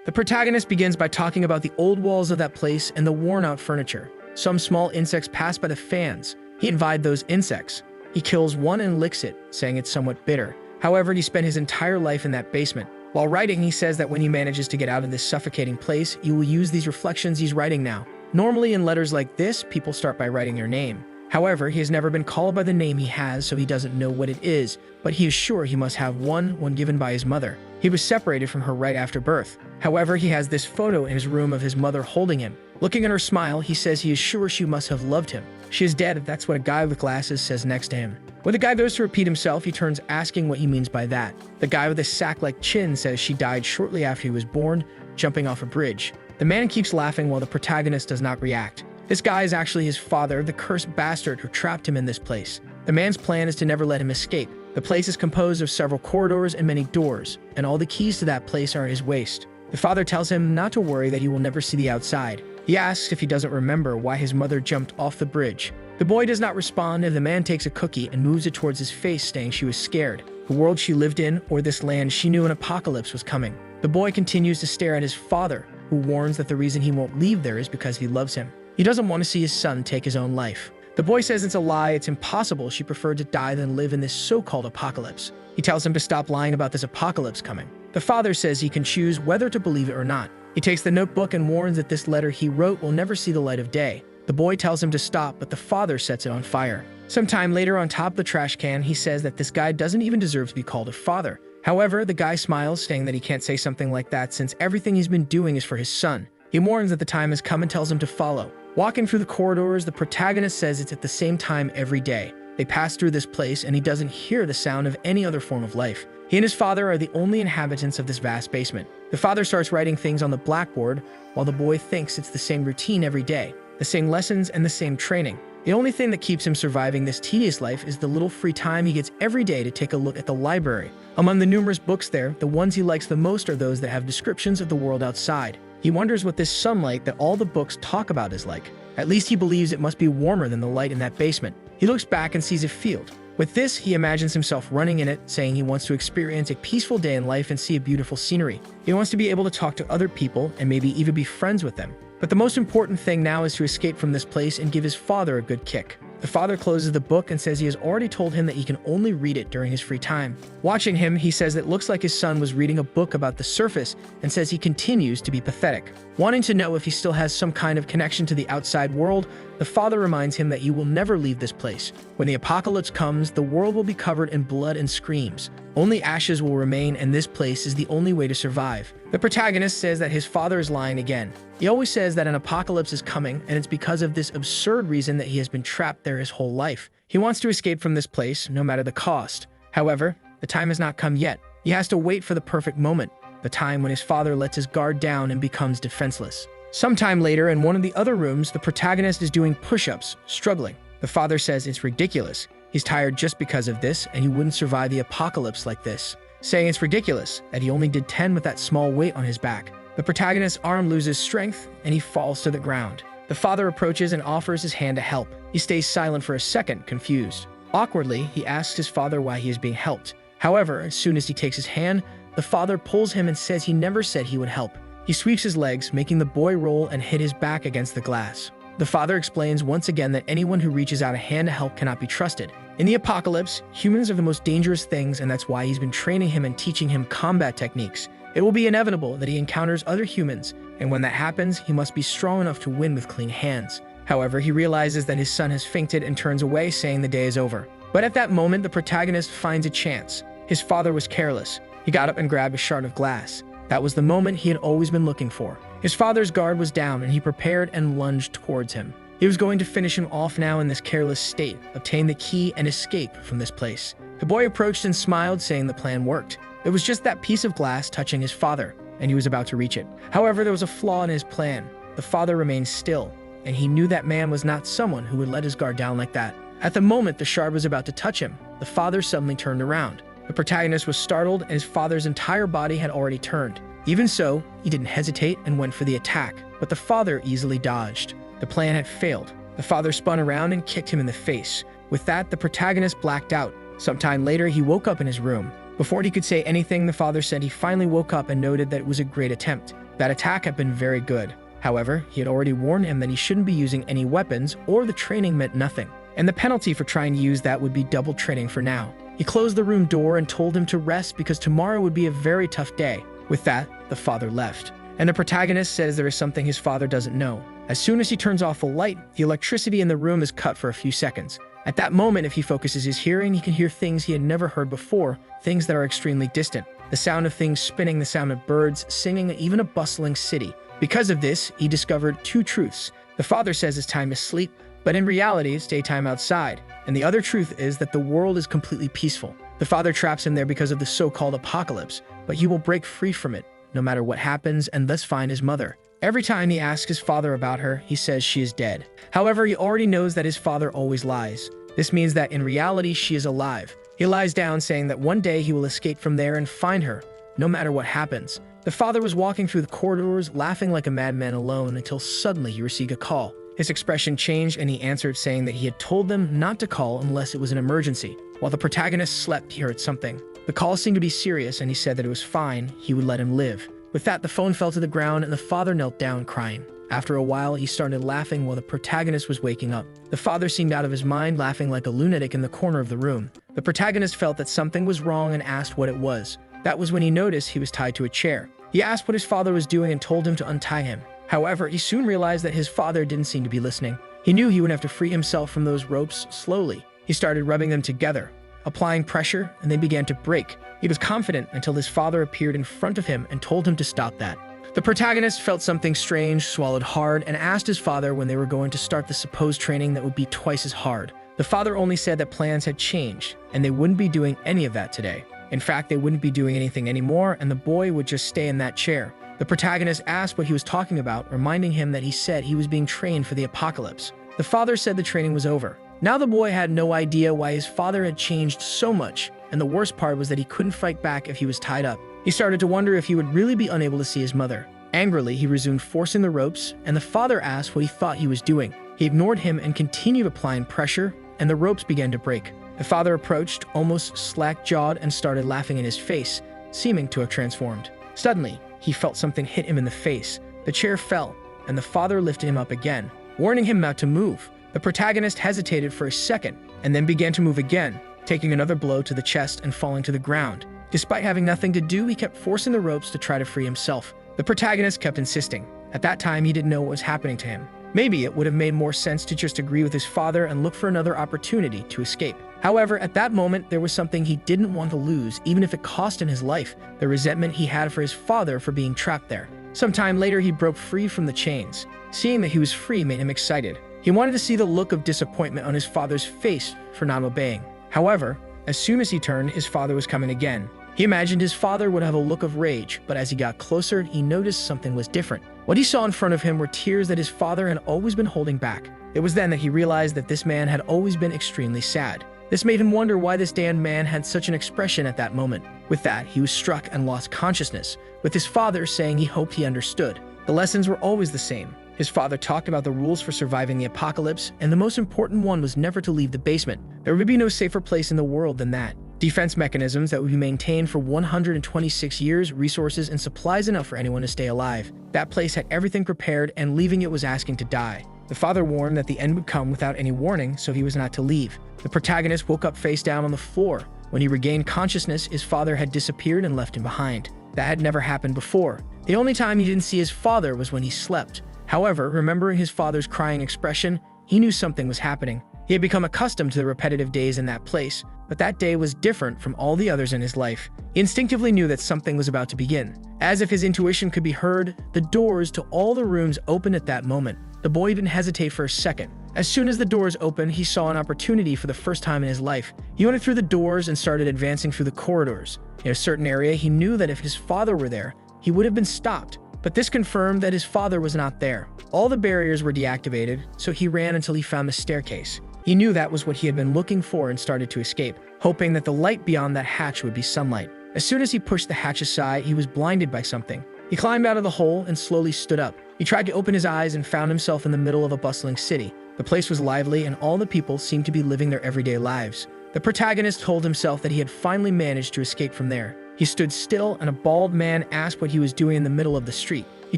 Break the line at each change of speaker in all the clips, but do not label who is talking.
The protagonist begins by talking about the old walls of that place and the worn-out furniture. Some small insects pass by the fans. He invited those insects. He kills one and licks it, saying it's somewhat bitter. However, he spent his entire life in that basement. While writing, he says that when he manages to get out of this suffocating place, he will use these reflections he's writing now. Normally in letters like this, people start by writing their name. However, he has never been called by the name he has, so he doesn't know what it is, but he is sure he must have one given by his mother. He was separated from her right after birth. However, he has this photo in his room of his mother holding him. Looking at her smile, he says he is sure she must have loved him. She is dead, that's what a guy with glasses says next to him. When the guy goes to repeat himself, he turns asking what he means by that. The guy with a sack-like chin says she died shortly after he was born, jumping off a bridge. The man keeps laughing while the protagonist does not react. This guy is actually his father, the cursed bastard who trapped him in this place. The man's plan is to never let him escape. The place is composed of several corridors and many doors, and all the keys to that place are at his waist. The father tells him not to worry, that he will never see the outside. He asks if he doesn't remember why his mother jumped off the bridge. The boy does not respond, and the man takes a cookie and moves it towards his face, saying she was scared. The world she lived in, or this land, she knew an apocalypse was coming. The boy continues to stare at his father, who warns that the reason he won't leave there is because he loves him. He doesn't want to see his son take his own life. The boy says it's a lie, it's impossible, she preferred to die than live in this so-called apocalypse. He tells him to stop lying about this apocalypse coming. The father says he can choose whether to believe it or not. He takes the notebook and warns that this letter he wrote will never see the light of day. The boy tells him to stop, but the father sets it on fire. Sometime later, on top of the trash can, he says that this guy doesn't even deserve to be called a father. However, the guy smiles, saying that he can't say something like that since everything he's been doing is for his son. He warns that the time has come and tells him to follow. Walking through the corridors, the protagonist says it's at the same time every day. They pass through this place and he doesn't hear the sound of any other form of life. He and his father are the only inhabitants of this vast basement. The father starts writing things on the blackboard while the boy thinks it's the same routine every day, the same lessons and the same training. The only thing that keeps him surviving this tedious life is the little free time he gets every day to take a look at the library. Among the numerous books there, the ones he likes the most are those that have descriptions of the world outside. He wonders what this sunlight that all the books talk about is like. At least he believes it must be warmer than the light in that basement. He looks back and sees a field. With this, he imagines himself running in it, saying he wants to experience a peaceful day in life and see a beautiful scenery. He wants to be able to talk to other people and maybe even be friends with them. But the most important thing now is to escape from this place and give his father a good kick. The father closes the book and says he has already told him that he can only read it during his free time. Watching him, he says it looks like his son was reading a book about the surface and says he continues to be pathetic. Wanting to know if he still has some kind of connection to the outside world, the father reminds him that you will never leave this place. When the apocalypse comes, the world will be covered in blood and screams. Only ashes will remain, and this place is the only way to survive. The protagonist says that his father is lying again. He always says that an apocalypse is coming, and it's because of this absurd reason that he has been trapped there his whole life. He wants to escape from this place, no matter the cost. However, the time has not come yet. He has to wait for the perfect moment, the time when his father lets his guard down and becomes defenseless. Sometime later, in one of the other rooms, the protagonist is doing push-ups, struggling. The father says it's ridiculous. He's tired just because of this, and he wouldn't survive the apocalypse like this, saying it's ridiculous that he only did 10 with that small weight on his back. The protagonist's arm loses strength, and he falls to the ground. The father approaches and offers his hand to help. He stays silent for a second, confused. Awkwardly, he asks his father why he is being helped. However, as soon as he takes his hand, the father pulls him and says he never said he would help. He sweeps his legs, making the boy roll and hit his back against the glass. The father explains once again that anyone who reaches out a hand to help cannot be trusted. In the apocalypse, humans are the most dangerous things, and that's why he's been training him and teaching him combat techniques. It will be inevitable that he encounters other humans, and when that happens, he must be strong enough to win with clean hands. However, he realizes that his son has fainted and turns away, saying the day is over. But at that moment, the protagonist finds a chance. His father was careless. He got up and grabbed a shard of glass. That was the moment he had always been looking for. His father's guard was down, and he prepared and lunged towards him. He was going to finish him off now in this careless state, obtain the key, and escape from this place. The boy approached and smiled, saying the plan worked. It was just that piece of glass touching his father, and he was about to reach it. However, there was a flaw in his plan. The father remained still, and he knew that man was not someone who would let his guard down like that. At the moment the shard was about to touch him, the father suddenly turned around. The protagonist was startled, and his father's entire body had already turned. Even so, he didn't hesitate and went for the attack, but the father easily dodged. The plan had failed. The father spun around and kicked him in the face. With that, the protagonist blacked out. Sometime later, he woke up in his room. Before he could say anything, the father said he finally woke up and noted that it was a great attempt. That attack had been very good. However, he had already warned him that he shouldn't be using any weapons, or the training meant nothing. And the penalty for trying to use that would be double training for now. He closed the room door and told him to rest because tomorrow would be a very tough day. With that, the father left. And the protagonist says there is something his father doesn't know. As soon as he turns off the light, the electricity in the room is cut for a few seconds. At that moment, if he focuses his hearing, he can hear things he had never heard before, things that are extremely distant. The sound of things spinning, the sound of birds singing, even a bustling city. Because of this, he discovered two truths. The father says it's time to sleep, but in reality, it's daytime outside. And the other truth is that the world is completely peaceful. The father traps him there because of the so-called apocalypse, but he will break free from it, no matter what happens, and thus find his mother. Every time he asks his father about her, he says she is dead. However, he already knows that his father always lies. This means that in reality, she is alive. He lies down, saying that one day he will escape from there and find her, no matter what happens. The father was walking through the corridors, laughing like a madman alone, until suddenly he received a call. His expression changed and he answered, saying that he had told them not to call unless it was an emergency. While the protagonist slept, he heard something. The call seemed to be serious and he said that it was fine, he would let him live. With that, the phone fell to the ground and the father knelt down crying. After a while, he started laughing while the protagonist was waking up. The father seemed out of his mind, laughing like a lunatic in the corner of the room. The protagonist felt that something was wrong and asked what it was. That was when he noticed he was tied to a chair. He asked what his father was doing and told him to untie him. However, he soon realized that his father didn't seem to be listening. He knew he would have to free himself from those ropes slowly. He started rubbing them together, applying pressure, and they began to break. He was confident until his father appeared in front of him and told him to stop that. The protagonist felt something strange, swallowed hard, and asked his father when they were going to start the supposed training that would be twice as hard. The father only said that plans had changed, and they wouldn't be doing any of that today. In fact, they wouldn't be doing anything anymore, and the boy would just stay in that chair. The protagonist asked what he was talking about, reminding him that he said he was being trained for the apocalypse. The father said the training was over. Now the boy had no idea why his father had changed so much, and the worst part was that he couldn't fight back if he was tied up. He started to wonder if he would really be unable to see his mother. Angrily, he resumed forcing the ropes, and the father asked what he thought he was doing. He ignored him and continued applying pressure, and the ropes began to break. The father approached, almost slack-jawed, and started laughing in his face, seeming to have transformed. Suddenly, he felt something hit him in the face. The chair fell, and the father lifted him up again, warning him not to move. The protagonist hesitated for a second, and then began to move again, taking another blow to the chest and falling to the ground. Despite having nothing to do, he kept forcing the ropes to try to free himself. The protagonist kept insisting. At that time, he didn't know what was happening to him. Maybe it would have made more sense to just agree with his father and look for another opportunity to escape. However, at that moment, there was something he didn't want to lose, even if it cost him his life: the resentment he had for his father for being trapped there. Sometime later, he broke free from the chains. Seeing that he was free made him excited. He wanted to see the look of disappointment on his father's face for not obeying. However, as soon as he turned, his father was coming again. He imagined his father would have a look of rage, but as he got closer, he noticed something was different. What he saw in front of him were tears that his father had always been holding back. It was then that he realized that this man had always been extremely sad. This made him wonder why this damned man had such an expression at that moment. With that, he was struck and lost consciousness, with his father saying he hoped he understood. The lessons were always the same. His father talked about the rules for surviving the apocalypse, and the most important one was never to leave the basement. There would be no safer place in the world than that. Defense mechanisms that would be maintained for 126 years, resources, and supplies enough for anyone to stay alive. That place had everything prepared, and leaving it was asking to die. The father warned that the end would come without any warning, so he was not to leave. The protagonist woke up face down on the floor. When he regained consciousness, his father had disappeared and left him behind. That had never happened before. The only time he didn't see his father was when he slept. However, remembering his father's crying expression, he knew something was happening. He had become accustomed to the repetitive days in that place, but that day was different from all the others in his life. He instinctively knew that something was about to begin. As if his intuition could be heard, the doors to all the rooms opened at that moment. The boy didn't hesitate for a second. As soon as the doors opened, he saw an opportunity for the first time in his life. He went through the doors and started advancing through the corridors. In a certain area, he knew that if his father were there, he would have been stopped. But this confirmed that his father was not there. All the barriers were deactivated, so he ran until he found the staircase. He knew that was what he had been looking for and started to escape, hoping that the light beyond that hatch would be sunlight. As soon as he pushed the hatch aside, he was blinded by something. He climbed out of the hole and slowly stood up. He tried to open his eyes and found himself in the middle of a bustling city. The place was lively and all the people seemed to be living their everyday lives. The protagonist told himself that he had finally managed to escape from there. He stood still, and a bald man asked what he was doing in the middle of the street. He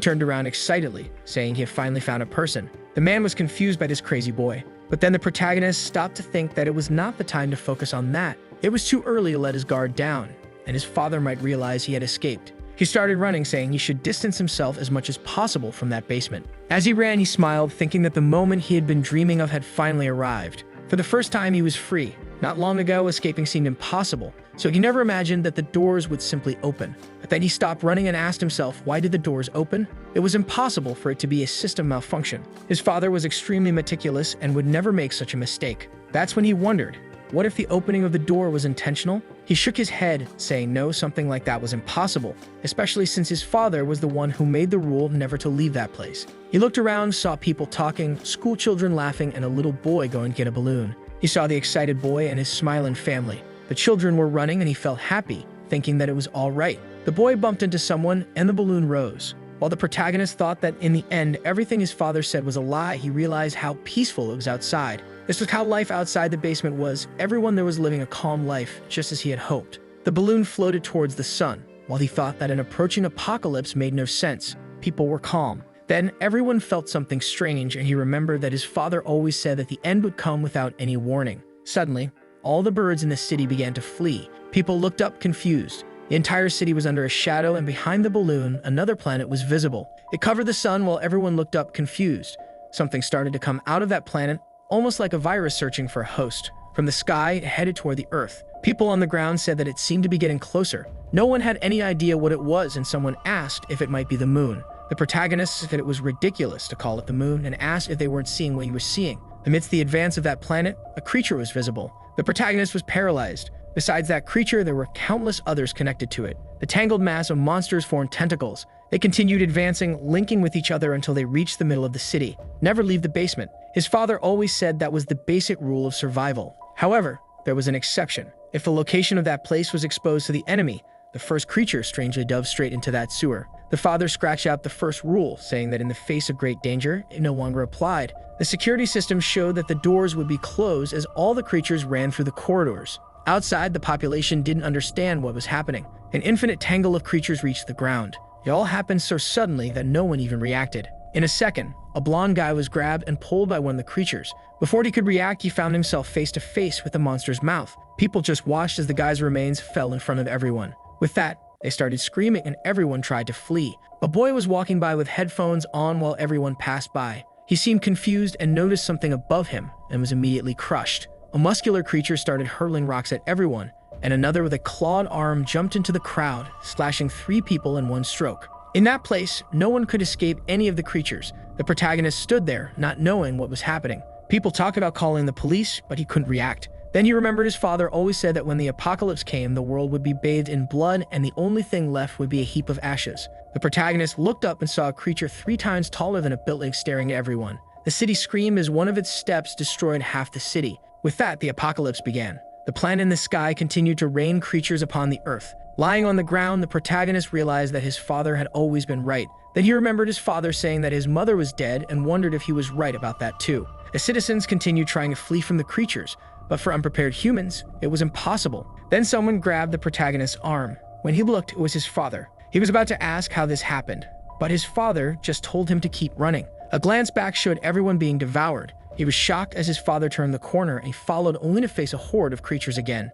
turned around excitedly, saying he had finally found a person. The man was confused by this crazy boy. But then the protagonist stopped to think that it was not the time to focus on that. It was too early to let his guard down, and his father might realize he had escaped. He started running, saying he should distance himself as much as possible from that basement. As he ran, he smiled, thinking that the moment he had been dreaming of had finally arrived. For the first time, he was free. Not long ago, escaping seemed impossible, so he never imagined that the doors would simply open. But then he stopped running and asked himself, why did the doors open? It was impossible for it to be a system malfunction. His father was extremely meticulous and would never make such a mistake. That's when he wondered, what if the opening of the door was intentional? He shook his head, saying no, something like that was impossible, especially since his father was the one who made the rule never to leave that place. He looked around, saw people talking, school children laughing, and a little boy going to get a balloon. He saw the excited boy and his smiling family. The children were running and he felt happy, thinking that it was all right. The boy bumped into someone and the balloon rose. While the protagonist thought that in the end everything his father said was a lie, he realized how peaceful it was outside. This was how life outside the basement was. Everyone there was living a calm life, just as he had hoped. The balloon floated towards the sun. While he thought that an approaching apocalypse made no sense, people were calm. Then everyone felt something strange, and he remembered that his father always said that the end would come without any warning. Suddenly, all the birds in the city began to flee. People looked up confused. The entire city was under a shadow, and behind the balloon, another planet was visible. It covered the sun while everyone looked up confused. Something started to come out of that planet, almost like a virus searching for a host. From the sky, it headed toward the earth. People on the ground said that it seemed to be getting closer. No one had any idea what it was, and someone asked if it might be the moon. The protagonist said it was ridiculous to call it the moon and asked if they weren't seeing what he was seeing. Amidst the advance of that planet, a creature was visible. The protagonist was paralyzed. Besides that creature, there were countless others connected to it. The tangled mass of monsters formed tentacles. They continued advancing, linking with each other until they reached the middle of the city. Never leave the basement. His father always said that was the basic rule of survival. However, there was an exception. If the location of that place was exposed to the enemy, the first creature strangely dove straight into that sewer. The father scratched out the first rule, saying that in the face of great danger, it no longer applied. The security system showed that the doors would be closed as all the creatures ran through the corridors. Outside, the population didn't understand what was happening. An infinite tangle of creatures reached the ground. It all happened so suddenly that no one even reacted. In a second, a blonde guy was grabbed and pulled by one of the creatures. Before he could react, he found himself face to face with the monster's mouth. People just watched as the guy's remains fell in front of everyone. With that, they started screaming and everyone tried to flee. A boy was walking by with headphones on while everyone passed by. He seemed confused and noticed something above him and was immediately crushed. A muscular creature started hurling rocks at everyone, and another with a clawed arm jumped into the crowd, slashing 3 people in one stroke. In that place, no one could escape any of the creatures. The protagonist stood there, not knowing what was happening. People talked about calling the police, but he couldn't react. Then he remembered his father always said that when the apocalypse came, the world would be bathed in blood and the only thing left would be a heap of ashes. The protagonist looked up and saw a creature 3 times taller than a building staring at everyone. The city screamed as one of its steps destroyed half the city. With that, the apocalypse began. The planet in the sky continued to rain creatures upon the earth. Lying on the ground, the protagonist realized that his father had always been right. Then he remembered his father saying that his mother was dead and wondered if he was right about that too. The citizens continued trying to flee from the creatures, but for unprepared humans, it was impossible. Then someone grabbed the protagonist's arm. When he looked, it was his father. He was about to ask how this happened, but his father just told him to keep running. A glance back showed everyone being devoured. He was shocked as his father turned the corner and he followed only to face a horde of creatures again.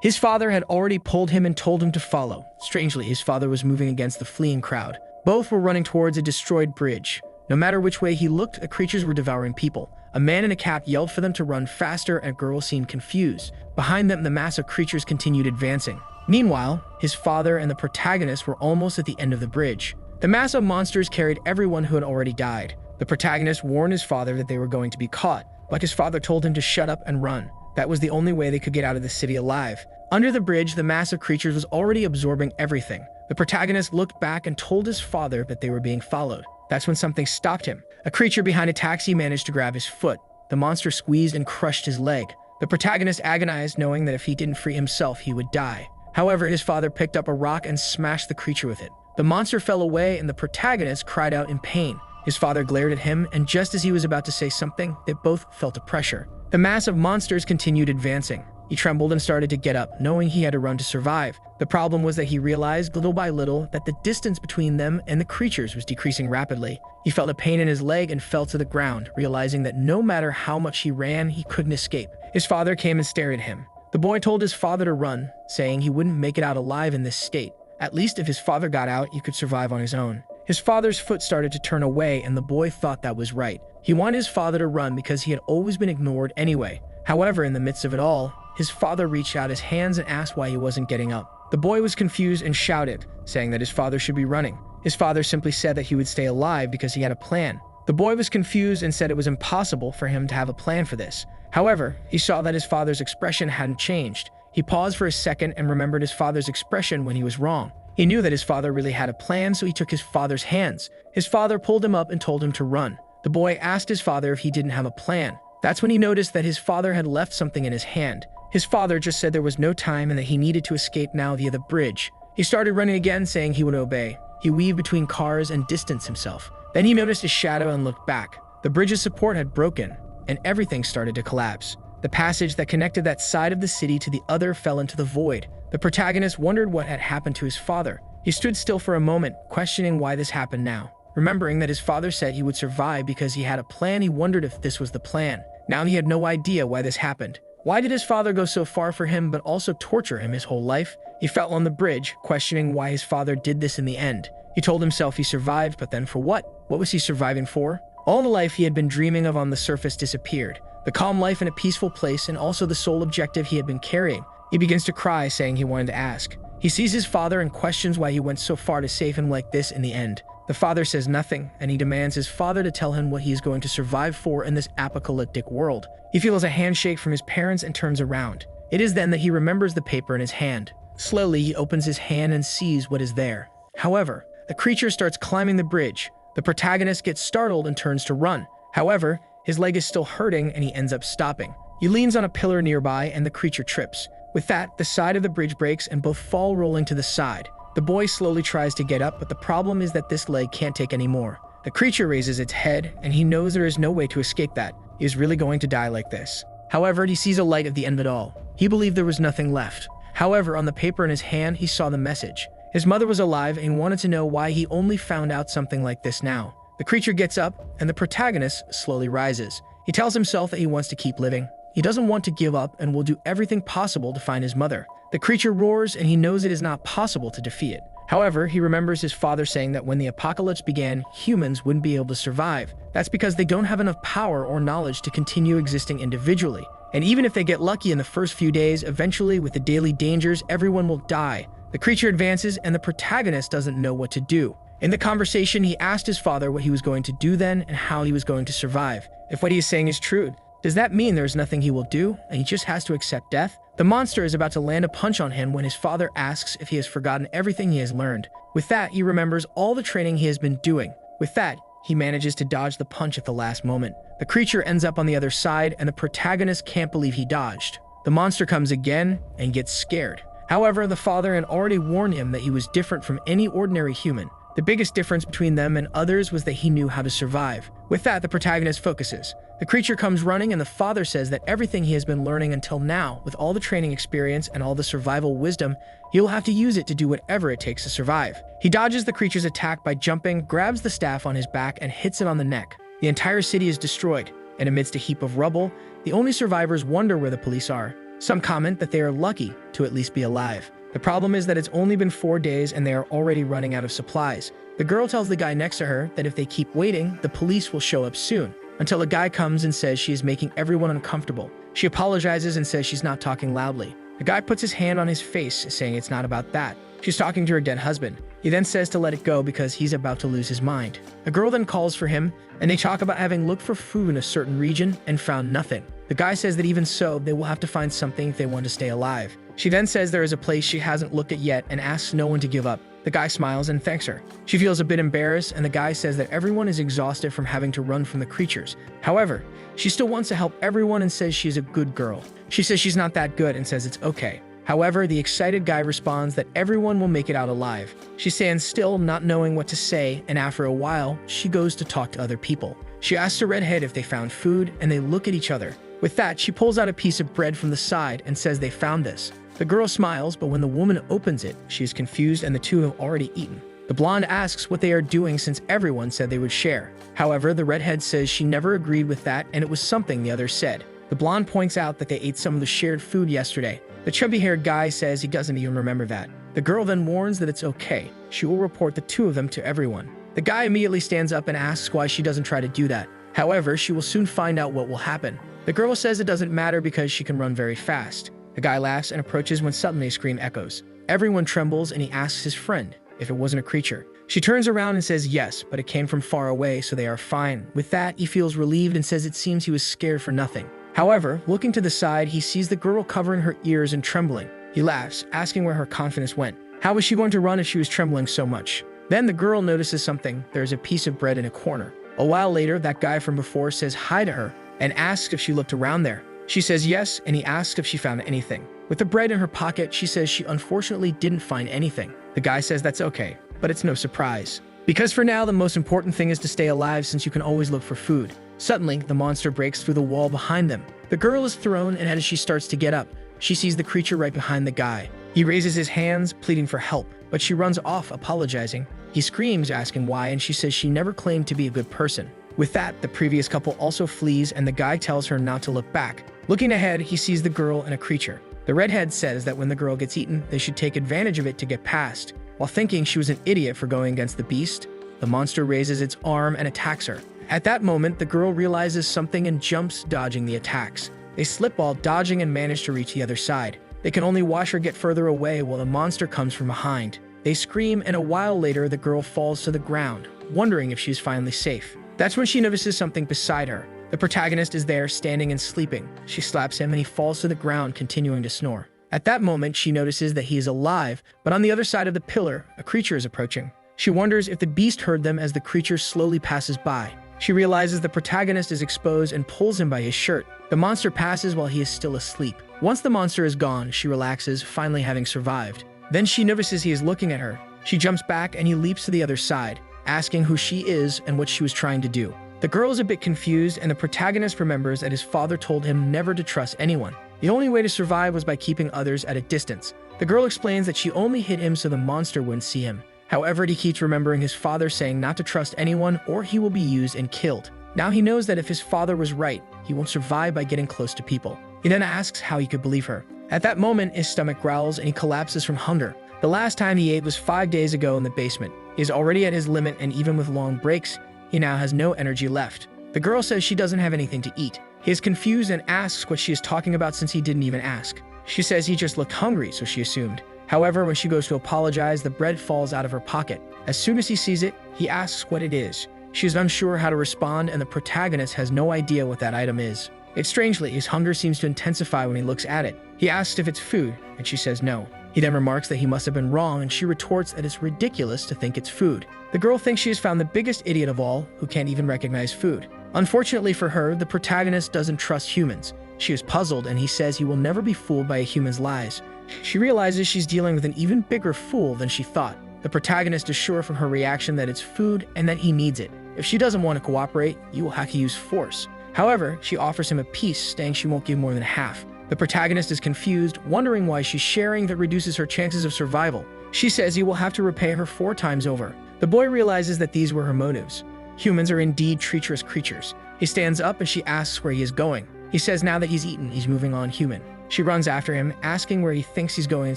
His father had already pulled him and told him to follow. Strangely, his father was moving against the fleeing crowd. Both were running towards a destroyed bridge. No matter which way he looked, the creatures were devouring people. A man in a cap yelled for them to run faster and a girl seemed confused. Behind them, the mass of creatures continued advancing. Meanwhile, his father and the protagonist were almost at the end of the bridge. The mass of monsters carried everyone who had already died. The protagonist warned his father that they were going to be caught, but his father told him to shut up and run. That was the only way they could get out of the city alive. Under the bridge, the mass of creatures was already absorbing everything. The protagonist looked back and told his father that they were being followed. That's when something stopped him. A creature behind a taxi managed to grab his foot. The monster squeezed and crushed his leg. The protagonist agonized, knowing that if he didn't free himself, he would die. However, his father picked up a rock and smashed the creature with it. The monster fell away and the protagonist cried out in pain. His father glared at him, and just as he was about to say something, they both felt a pressure. The mass of monsters continued advancing. He trembled and started to get up, knowing he had to run to survive. The problem was that he realized little by little that the distance between them and the creatures was decreasing rapidly. He felt a pain in his leg and fell to the ground, realizing that no matter how much he ran, he couldn't escape. His father came and stared at him. The boy told his father to run, saying he wouldn't make it out alive in this state. At least if his father got out, he could survive on his own. His father's foot started to turn away, and the boy thought that was right. He wanted his father to run because he had always been ignored anyway. However, in the midst of it all, his father reached out his hands and asked why he wasn't getting up. The boy was confused and shouted, saying that his father should be running. His father simply said that he would stay alive because he had a plan. The boy was confused and said it was impossible for him to have a plan for this. However, he saw that his father's expression hadn't changed. He paused for a second and remembered his father's expression when he was wrong. He knew that his father really had a plan, so he took his father's hands. His father pulled him up and told him to run. The boy asked his father if he didn't have a plan. That's when he noticed that his father had left something in his hand. His father just said there was no time and that he needed to escape now via the bridge. He started running again, saying he would obey. He weaved between cars and distanced himself. Then he noticed his shadow and looked back. The bridge's support had broken, and everything started to collapse. The passage that connected that side of the city to the other fell into the void. The protagonist wondered what had happened to his father. He stood still for a moment, questioning why this happened now. Remembering that his father said he would survive because he had a plan, he wondered if this was the plan. Now he had no idea why this happened. Why did his father go so far for him but also torture him his whole life? He fell on the bridge, questioning why his father did this in the end. He told himself he survived, but then for what? What was he surviving for? All the life he had been dreaming of on the surface disappeared. The calm life in a peaceful place, and also the sole objective he had been carrying. He begins to cry, saying he wanted to ask. He sees his father and questions why he went so far to save him like this in the end. The father says nothing, and he demands his father to tell him what he is going to survive for in this apocalyptic world. He feels a handshake from his parents and turns around. It is then that he remembers the paper in his hand. Slowly, he opens his hand and sees what is there. However, the creature starts climbing the bridge. The protagonist gets startled and turns to run. However, his leg is still hurting and he ends up stopping. He leans on a pillar nearby and the creature trips. With that, the side of the bridge breaks and both fall rolling to the side. The boy slowly tries to get up, but the problem is that this leg can't take any more. The creature raises its head and he knows there is no way to escape that. He is really going to die like this. However, he sees a light at the end of it all. He believed there was nothing left. However, on the paper in his hand, he saw the message. His mother was alive and wanted to know why he only found out something like this now. The creature gets up and the protagonist slowly rises. He tells himself that he wants to keep living. He doesn't want to give up and will do everything possible to find his mother. The creature roars and he knows it is not possible to defeat it. However, he remembers his father saying that when the apocalypse began, humans wouldn't be able to survive. That's because they don't have enough power or knowledge to continue existing individually. And even if they get lucky in the first few days, eventually with the daily dangers, everyone will die. The creature advances and the protagonist doesn't know what to do. In the conversation, he asked his father what he was going to do then and how he was going to survive. If what he is saying is true, does that mean there's nothing he will do and he just has to accept death? The monster is about to land a punch on him when his father asks if he has forgotten everything he has learned. With that, he remembers all the training he has been doing. With that, he manages to dodge the punch at the last moment. The creature ends up on the other side and the protagonist can't believe he dodged. The monster comes again and gets scared. However, the father had already warned him that he was different from any ordinary human. The biggest difference between them and others was that he knew how to survive. With that, the protagonist focuses. The creature comes running and the father says that everything he has been learning until now, with all the training experience and all the survival wisdom, he will have to use it to do whatever it takes to survive. He dodges the creature's attack by jumping, grabs the staff on his back, and hits it on the neck. The entire city is destroyed, and amidst a heap of rubble, the only survivors wonder where the police are. Some comment that they are lucky to at least be alive. The problem is that it's only been 4 days and they are already running out of supplies. The girl tells the guy next to her that if they keep waiting, the police will show up soon, until a guy comes and says she is making everyone uncomfortable. She apologizes and says she's not talking loudly. The guy puts his hand on his face, saying it's not about that. She's talking to her dead husband. He then says to let it go because he's about to lose his mind. The girl then calls for him, and they talk about having looked for food in a certain region and found nothing. The guy says that even so, they will have to find something if they want to stay alive. She then says there is a place she hasn't looked at yet and asks no one to give up. The guy smiles and thanks her. She feels a bit embarrassed, and the guy says that everyone is exhausted from having to run from the creatures. However, she still wants to help everyone and says she's a good girl. She says she's not that good and says it's okay. However, the excited guy responds that everyone will make it out alive. She stands still, not knowing what to say, and after a while, she goes to talk to other people. She asks a redhead if they found food, and they look at each other. With that, she pulls out a piece of bread from the side and says they found this. The girl smiles, but when the woman opens it, she is confused and the two have already eaten. The blonde asks what they are doing since everyone said they would share. However, the redhead says she never agreed with that and it was something the others said. The blonde points out that they ate some of the shared food yesterday. The chubby-haired guy says he doesn't even remember that. The girl then warns that it's okay. She will report the two of them to everyone. The guy immediately stands up and asks why she doesn't try to do that. However, she will soon find out what will happen. The girl says it doesn't matter because she can run very fast. The guy laughs and approaches when suddenly a scream echoes. Everyone trembles and he asks his friend if it wasn't a creature. She turns around and says yes, but it came from far away, so they are fine. With that, he feels relieved and says it seems he was scared for nothing. However, looking to the side, he sees the girl covering her ears and trembling. He laughs, asking where her confidence went. How was she going to run if she was trembling so much? Then the girl notices something. There's a piece of bread in a corner. A while later, that guy from before says hi to her and asks if she looked around there. She says yes, and he asks if she found anything. With the bread in her pocket, she says she unfortunately didn't find anything. The guy says that's okay, but it's no surprise. Because for now, the most important thing is to stay alive since you can always look for food. Suddenly, the monster breaks through the wall behind them. The girl is thrown, and as she starts to get up, she sees the creature right behind the guy. He raises his hands, pleading for help, but she runs off, apologizing. He screams, asking why, and she says she never claimed to be a good person. With that, the previous couple also flees, and the guy tells her not to look back. Looking ahead, he sees the girl and a creature. The redhead says that when the girl gets eaten, they should take advantage of it to get past. While thinking she was an idiot for going against the beast, the monster raises its arm and attacks her. At that moment, the girl realizes something and jumps, dodging the attacks. They slip while dodging and manage to reach the other side. They can only watch her get further away while the monster comes from behind. They scream, and a while later, the girl falls to the ground, wondering if she's finally safe. That's when she notices something beside her. The protagonist is there, standing and sleeping. She slaps him and he falls to the ground, continuing to snore. At that moment, she notices that he is alive, but on the other side of the pillar, a creature is approaching. She wonders if the beast heard them as the creature slowly passes by. She realizes the protagonist is exposed and pulls him by his shirt. The monster passes while he is still asleep. Once the monster is gone, she relaxes, finally having survived. Then she notices he is looking at her. She jumps back and he leaps to the other side, asking who she is and what she was trying to do. The girl is a bit confused, and the protagonist remembers that his father told him never to trust anyone. The only way to survive was by keeping others at a distance. The girl explains that she only hit him so the monster wouldn't see him. However, he keeps remembering his father saying not to trust anyone or he will be used and killed. Now he knows that if his father was right, he won't survive by getting close to people. He then asks how he could believe her. At that moment, his stomach growls and he collapses from hunger. The last time he ate was 5 days ago in the basement. He is already at his limit, and even with long breaks, he now has no energy left. The girl says she doesn't have anything to eat. He is confused and asks what she is talking about since he didn't even ask. She says he just looked hungry, so she assumed. However, when she goes to apologize, the bread falls out of her pocket. As soon as he sees it, he asks what it is. She is unsure how to respond, and the protagonist has no idea what that item is. Strangely, his hunger seems to intensify when he looks at it. He asks if it's food, and she says no. He then remarks that he must have been wrong, and she retorts that it's ridiculous to think it's food. The girl thinks she has found the biggest idiot of all, who can't even recognize food. Unfortunately for her, the protagonist doesn't trust humans. She is puzzled, and he says he will never be fooled by a human's lies. She realizes she's dealing with an even bigger fool than she thought. The protagonist is sure from her reaction that it's food and that he needs it. If she doesn't want to cooperate, you will have to use force. However, she offers him a piece, saying she won't give more than half. The protagonist is confused, wondering why she's sharing that reduces her chances of survival. She says he will have to repay her 4 times over. The boy realizes that these were her motives. Humans are indeed treacherous creatures. He stands up and she asks where he is going. He says now that he's eaten, he's moving on human. She runs after him, asking where he thinks he's going in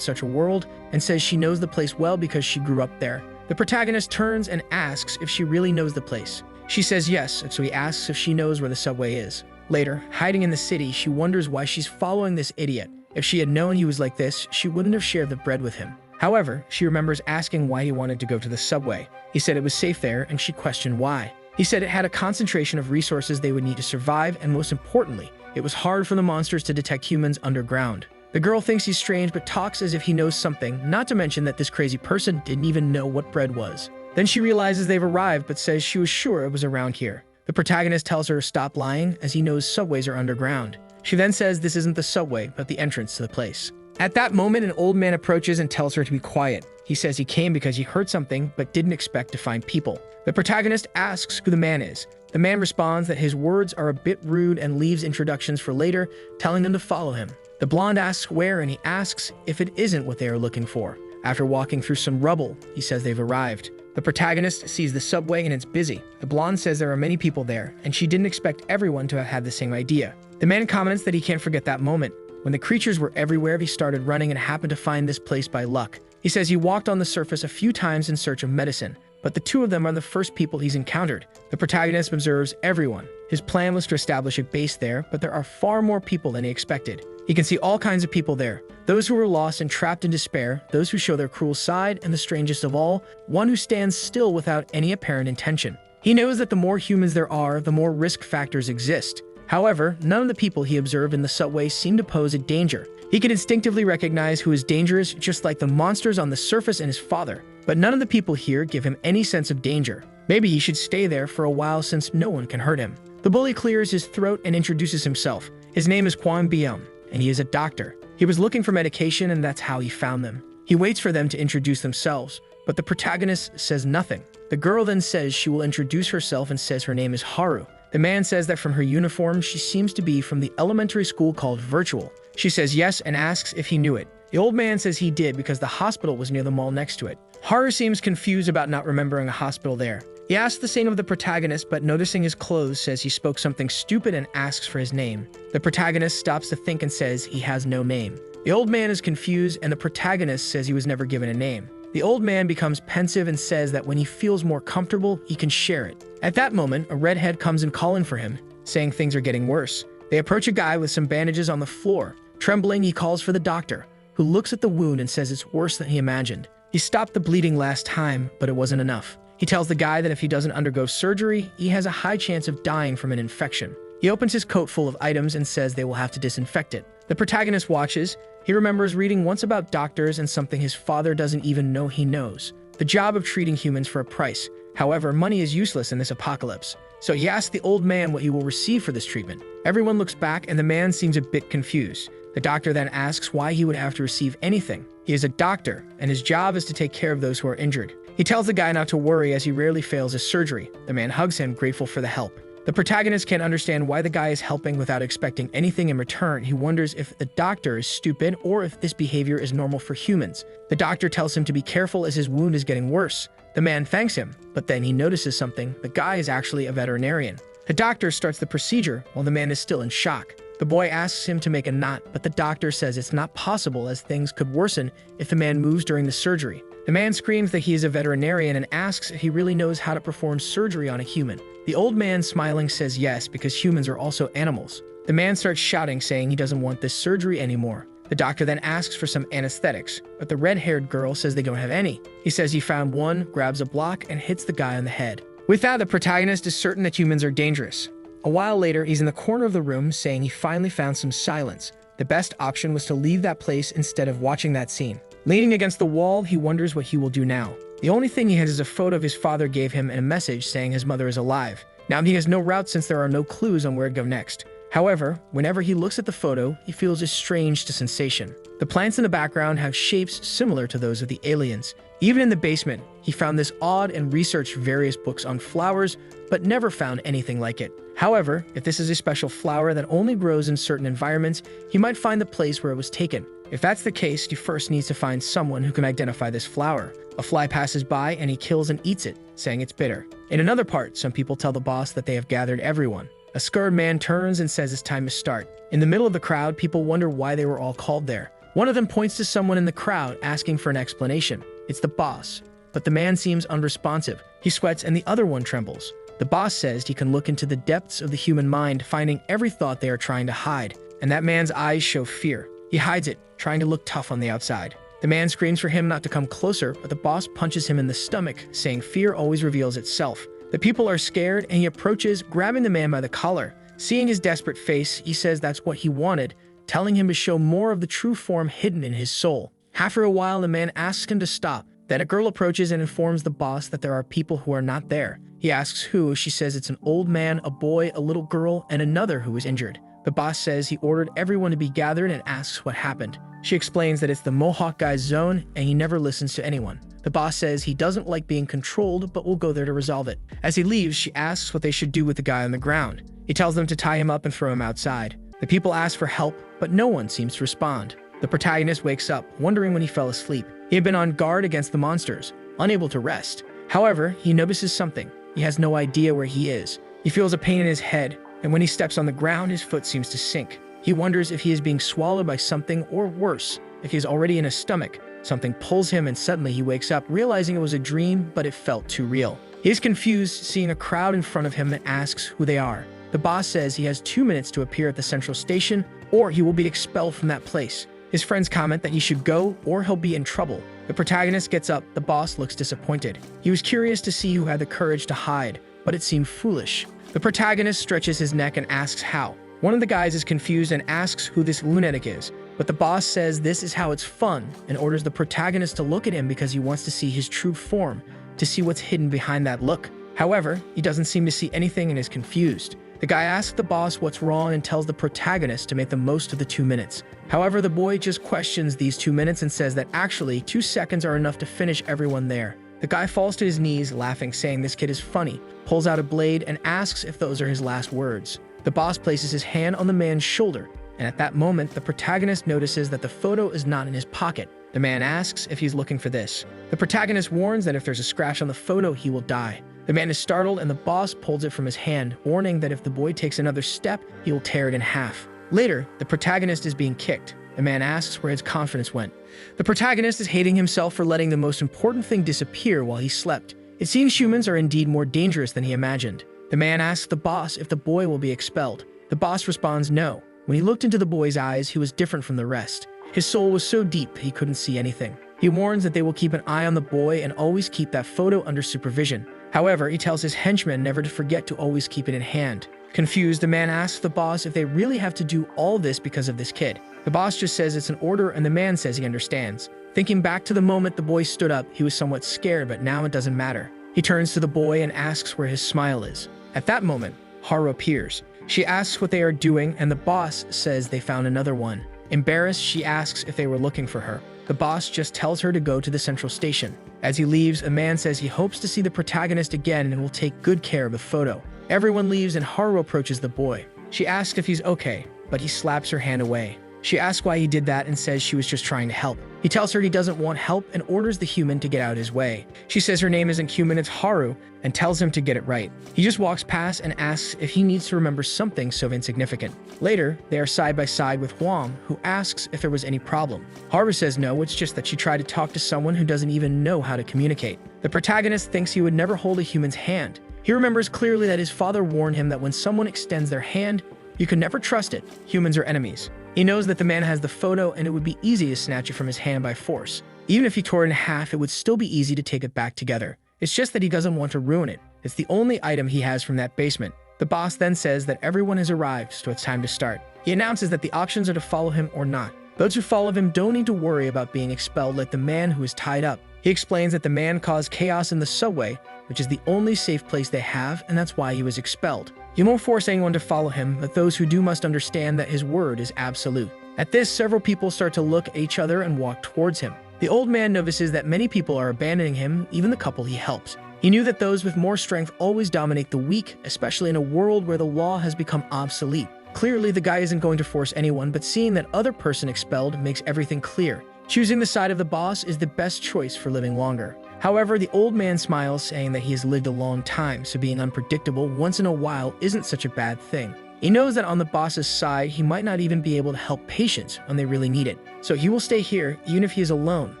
such a world, and says she knows the place well because she grew up there. The protagonist turns and asks if she really knows the place. She says yes, so he asks if she knows where the subway is. Later, hiding in the city, she wonders why she's following this idiot. If she had known he was like this, she wouldn't have shared the bread with him. However, she remembers asking why he wanted to go to the subway. He said it was safe there, and she questioned why. He said it had a concentration of resources they would need to survive, and most importantly, it was hard for the monsters to detect humans underground. The girl thinks he's strange but talks as if he knows something, not to mention that this crazy person didn't even know what bread was. Then she realizes they've arrived but says she was sure it was around here. The protagonist tells her to stop lying as he knows subways are underground. She then says this isn't the subway but the entrance to the place. At that moment, an old man approaches and tells her to be quiet. He says he came because he heard something but didn't expect to find people. The protagonist asks who the man is. The man responds that his words are a bit rude and leaves introductions for later, telling them to follow him. The blonde asks where, and he asks if it isn't what they are looking for. After walking through some rubble, he says they've arrived. The protagonist sees the subway and it's busy. The blonde says there are many people there, and she didn't expect everyone to have had the same idea. The man comments that he can't forget that moment. When the creatures were everywhere, he started running and happened to find this place by luck. He says he walked on the surface a few times in search of medicine, but the two of them are the first people he's encountered. The protagonist observes everyone. His plan was to establish a base there, but there are far more people than he expected. He can see all kinds of people there. Those who are lost and trapped in despair, those who show their cruel side, and the strangest of all, one who stands still without any apparent intention. He knows that the more humans there are, the more risk factors exist. However, none of the people he observed in the subway seem to pose a danger. He can instinctively recognize who is dangerous, just like the monsters on the surface and his father. But none of the people here give him any sense of danger. Maybe he should stay there for a while since no one can hurt him. The bully clears his throat and introduces himself. His name is Kwon Byung, and he is a doctor. He was looking for medication, and that's how he found them. He waits for them to introduce themselves, but the protagonist says nothing. The girl then says she will introduce herself and says her name is Haru. The man says that from her uniform, she seems to be from the elementary school called Virtual. She says yes and asks if he knew it. The old man says he did because the hospital was near the mall next to it. Haru seems confused about not remembering a hospital there. He asks the same of the protagonist, but noticing his clothes says he spoke something stupid and asks for his name. The protagonist stops to think and says he has no name. The old man is confused, and the protagonist says he was never given a name. The old man becomes pensive and says that when he feels more comfortable, he can share it. At that moment, a redhead comes and calling for him, saying things are getting worse. They approach a guy with some bandages on the floor. Trembling, he calls for the doctor, who looks at the wound and says it's worse than he imagined. He stopped the bleeding last time, but it wasn't enough. He tells the guy that if he doesn't undergo surgery, he has a high chance of dying from an infection. He opens his coat full of items and says they will have to disinfect it. The protagonist watches. He remembers reading once about doctors and something his father doesn't even know he knows. The job of treating humans for a price. However, money is useless in this apocalypse. So he asks the old man what he will receive for this treatment. Everyone looks back and the man seems a bit confused. The doctor then asks why he would have to receive anything. He is a doctor, and his job is to take care of those who are injured. He tells the guy not to worry as he rarely fails his surgery. The man hugs him, grateful for the help. The protagonist can't understand why the guy is helping without expecting anything in return. He wonders if the doctor is stupid or if this behavior is normal for humans. The doctor tells him to be careful as his wound is getting worse. The man thanks him, but then he notices something. The guy is actually a veterinarian. The doctor starts the procedure while the man is still in shock. The boy asks him to make a knot, but the doctor says it's not possible as things could worsen if the man moves during the surgery. The man screams that he is a veterinarian and asks if he really knows how to perform surgery on a human. The old man, smiling, says yes because humans are also animals. The man starts shouting, saying he doesn't want this surgery anymore. The doctor then asks for some anesthetics, but the red-haired girl says they don't have any. He says he found one, grabs a block, and hits the guy on the head. With that, the protagonist is certain that humans are dangerous. A while later, he's in the corner of the room saying he finally found some silence. The best option was to leave that place instead of watching that scene. Leaning against the wall, he wonders what he will do now. The only thing he has is a photo of his father gave him and a message saying his mother is alive. Now he has no route since there are no clues on where to go next. However, whenever he looks at the photo, he feels a strange sensation. The plants in the background have shapes similar to those of the aliens. Even in the basement, he found this odd and researched various books on flowers, but never found anything like it. However, if this is a special flower that only grows in certain environments, he might find the place where it was taken. If that's the case, he first needs to find someone who can identify this flower. A fly passes by and he kills and eats it, saying it's bitter. In another part, some people tell the boss that they have gathered everyone. A scared man turns and says it's time to start. In the middle of the crowd, people wonder why they were all called there. One of them points to someone in the crowd, asking for an explanation. It's the boss, but the man seems unresponsive. He sweats and the other one trembles. The boss says he can look into the depths of the human mind, finding every thought they are trying to hide. And that man's eyes show fear. He hides it, trying to look tough on the outside. The man screams for him not to come closer, but the boss punches him in the stomach, saying fear always reveals itself. The people are scared, and he approaches, grabbing the man by the collar. Seeing his desperate face, he says that's what he wanted, telling him to show more of the true form hidden in his soul. After a while, the man asks him to stop. Then a girl approaches and informs the boss that there are people who are not there. He asks who. She says it's an old man, a boy, a little girl, and another who is injured. The boss says he ordered everyone to be gathered and asks what happened. She explains that it's the Mohawk guy's zone and he never listens to anyone. The boss says he doesn't like being controlled, but will go there to resolve it. As he leaves, she asks what they should do with the guy on the ground. He tells them to tie him up and throw him outside. The people ask for help, but no one seems to respond. The protagonist wakes up, wondering when he fell asleep. He had been on guard against the monsters, unable to rest. However, he notices something. He has no idea where he is. He feels a pain in his head, and when he steps on the ground, his foot seems to sink. He wonders if he is being swallowed by something, or worse, if he is already in his stomach. Something pulls him, and suddenly he wakes up, realizing it was a dream, but it felt too real. He is confused, seeing a crowd in front of him, and asks who they are. The boss says he has 2 minutes to appear at the central station, or he will be expelled from that place. His friends comment that he should go, or he'll be in trouble. The protagonist gets up. The boss looks disappointed. He was curious to see who had the courage to hide, but it seemed foolish. The protagonist stretches his neck and asks how. One of the guys is confused and asks who this lunatic is, but the boss says this is how it's fun and orders the protagonist to look at him because he wants to see his true form, to see what's hidden behind that look. However, he doesn't seem to see anything and is confused. The guy asks the boss what's wrong and tells the protagonist to make the most of the 2 minutes. However, the boy just questions these 2 minutes and says that actually 2 seconds are enough to finish everyone there. The guy falls to his knees, laughing, saying this kid is funny, pulls out a blade, and asks if those are his last words. The boss places his hand on the man's shoulder, and at that moment, the protagonist notices that the photo is not in his pocket. The man asks if he's looking for this. The protagonist warns that if there's a scratch on the photo, he will die. The man is startled, and the boss pulls it from his hand, warning that if the boy takes another step, he will tear it in half. Later, the protagonist is being kicked. The man asks where his confidence went. The protagonist is hating himself for letting the most important thing disappear while he slept. It seems humans are indeed more dangerous than he imagined. The man asks the boss if the boy will be expelled. The boss responds no. When he looked into the boy's eyes, he was different from the rest. His soul was so deep he couldn't see anything. He warns that they will keep an eye on the boy and always keep that photo under supervision. However, he tells his henchmen never to forget to always keep it in hand. Confused, the man asks the boss if they really have to do all this because of this kid. The boss just says it's an order, and the man says he understands. Thinking back to the moment the boy stood up, he was somewhat scared, but now it doesn't matter. He turns to the boy and asks where his smile is. At that moment, Haru appears. She asks what they are doing, and the boss says they found another one. Embarrassed, she asks if they were looking for her. The boss just tells her to go to the central station. As he leaves, a man says he hopes to see the protagonist again and will take good care of the photo. Everyone leaves and Haru approaches the boy. She asks if he's okay, but he slaps her hand away. She asks why he did that and says she was just trying to help. He tells her he doesn't want help and orders the human to get out of his way. She says her name isn't human, it's Haru, and tells him to get it right. He just walks past and asks if he needs to remember something so insignificant. Later, they are side by side with Huang, who asks if there was any problem. Haru says no, it's just that she tried to talk to someone who doesn't even know how to communicate. The protagonist thinks he would never hold a human's hand. He remembers clearly that his father warned him that when someone extends their hand, you can never trust it. Humans are enemies. He knows that the man has the photo and it would be easy to snatch it from his hand by force. Even if he tore it in half, it would still be easy to take it back together. It's just that he doesn't want to ruin it. It's the only item he has from that basement. The boss then says that everyone has arrived, so it's time to start. He announces that the options are to follow him or not. Those who follow him don't need to worry about being expelled like the man who is tied up. He explains that the man caused chaos in the subway, which is the only safe place they have, and that's why he was expelled. He won't force anyone to follow him, but those who do must understand that his word is absolute. At this, several people start to look at each other and walk towards him. The old man notices that many people are abandoning him, even the couple he helps. He knew that those with more strength always dominate the weak, especially in a world where the law has become obsolete. Clearly, the guy isn't going to force anyone, but seeing that other person expelled makes everything clear. Choosing the side of the boss is the best choice for living longer. However, the old man smiles, saying that he has lived a long time, so being unpredictable once in a while isn't such a bad thing. He knows that on the boss's side, he might not even be able to help patients when they really need it. So he will stay here, even if he is alone.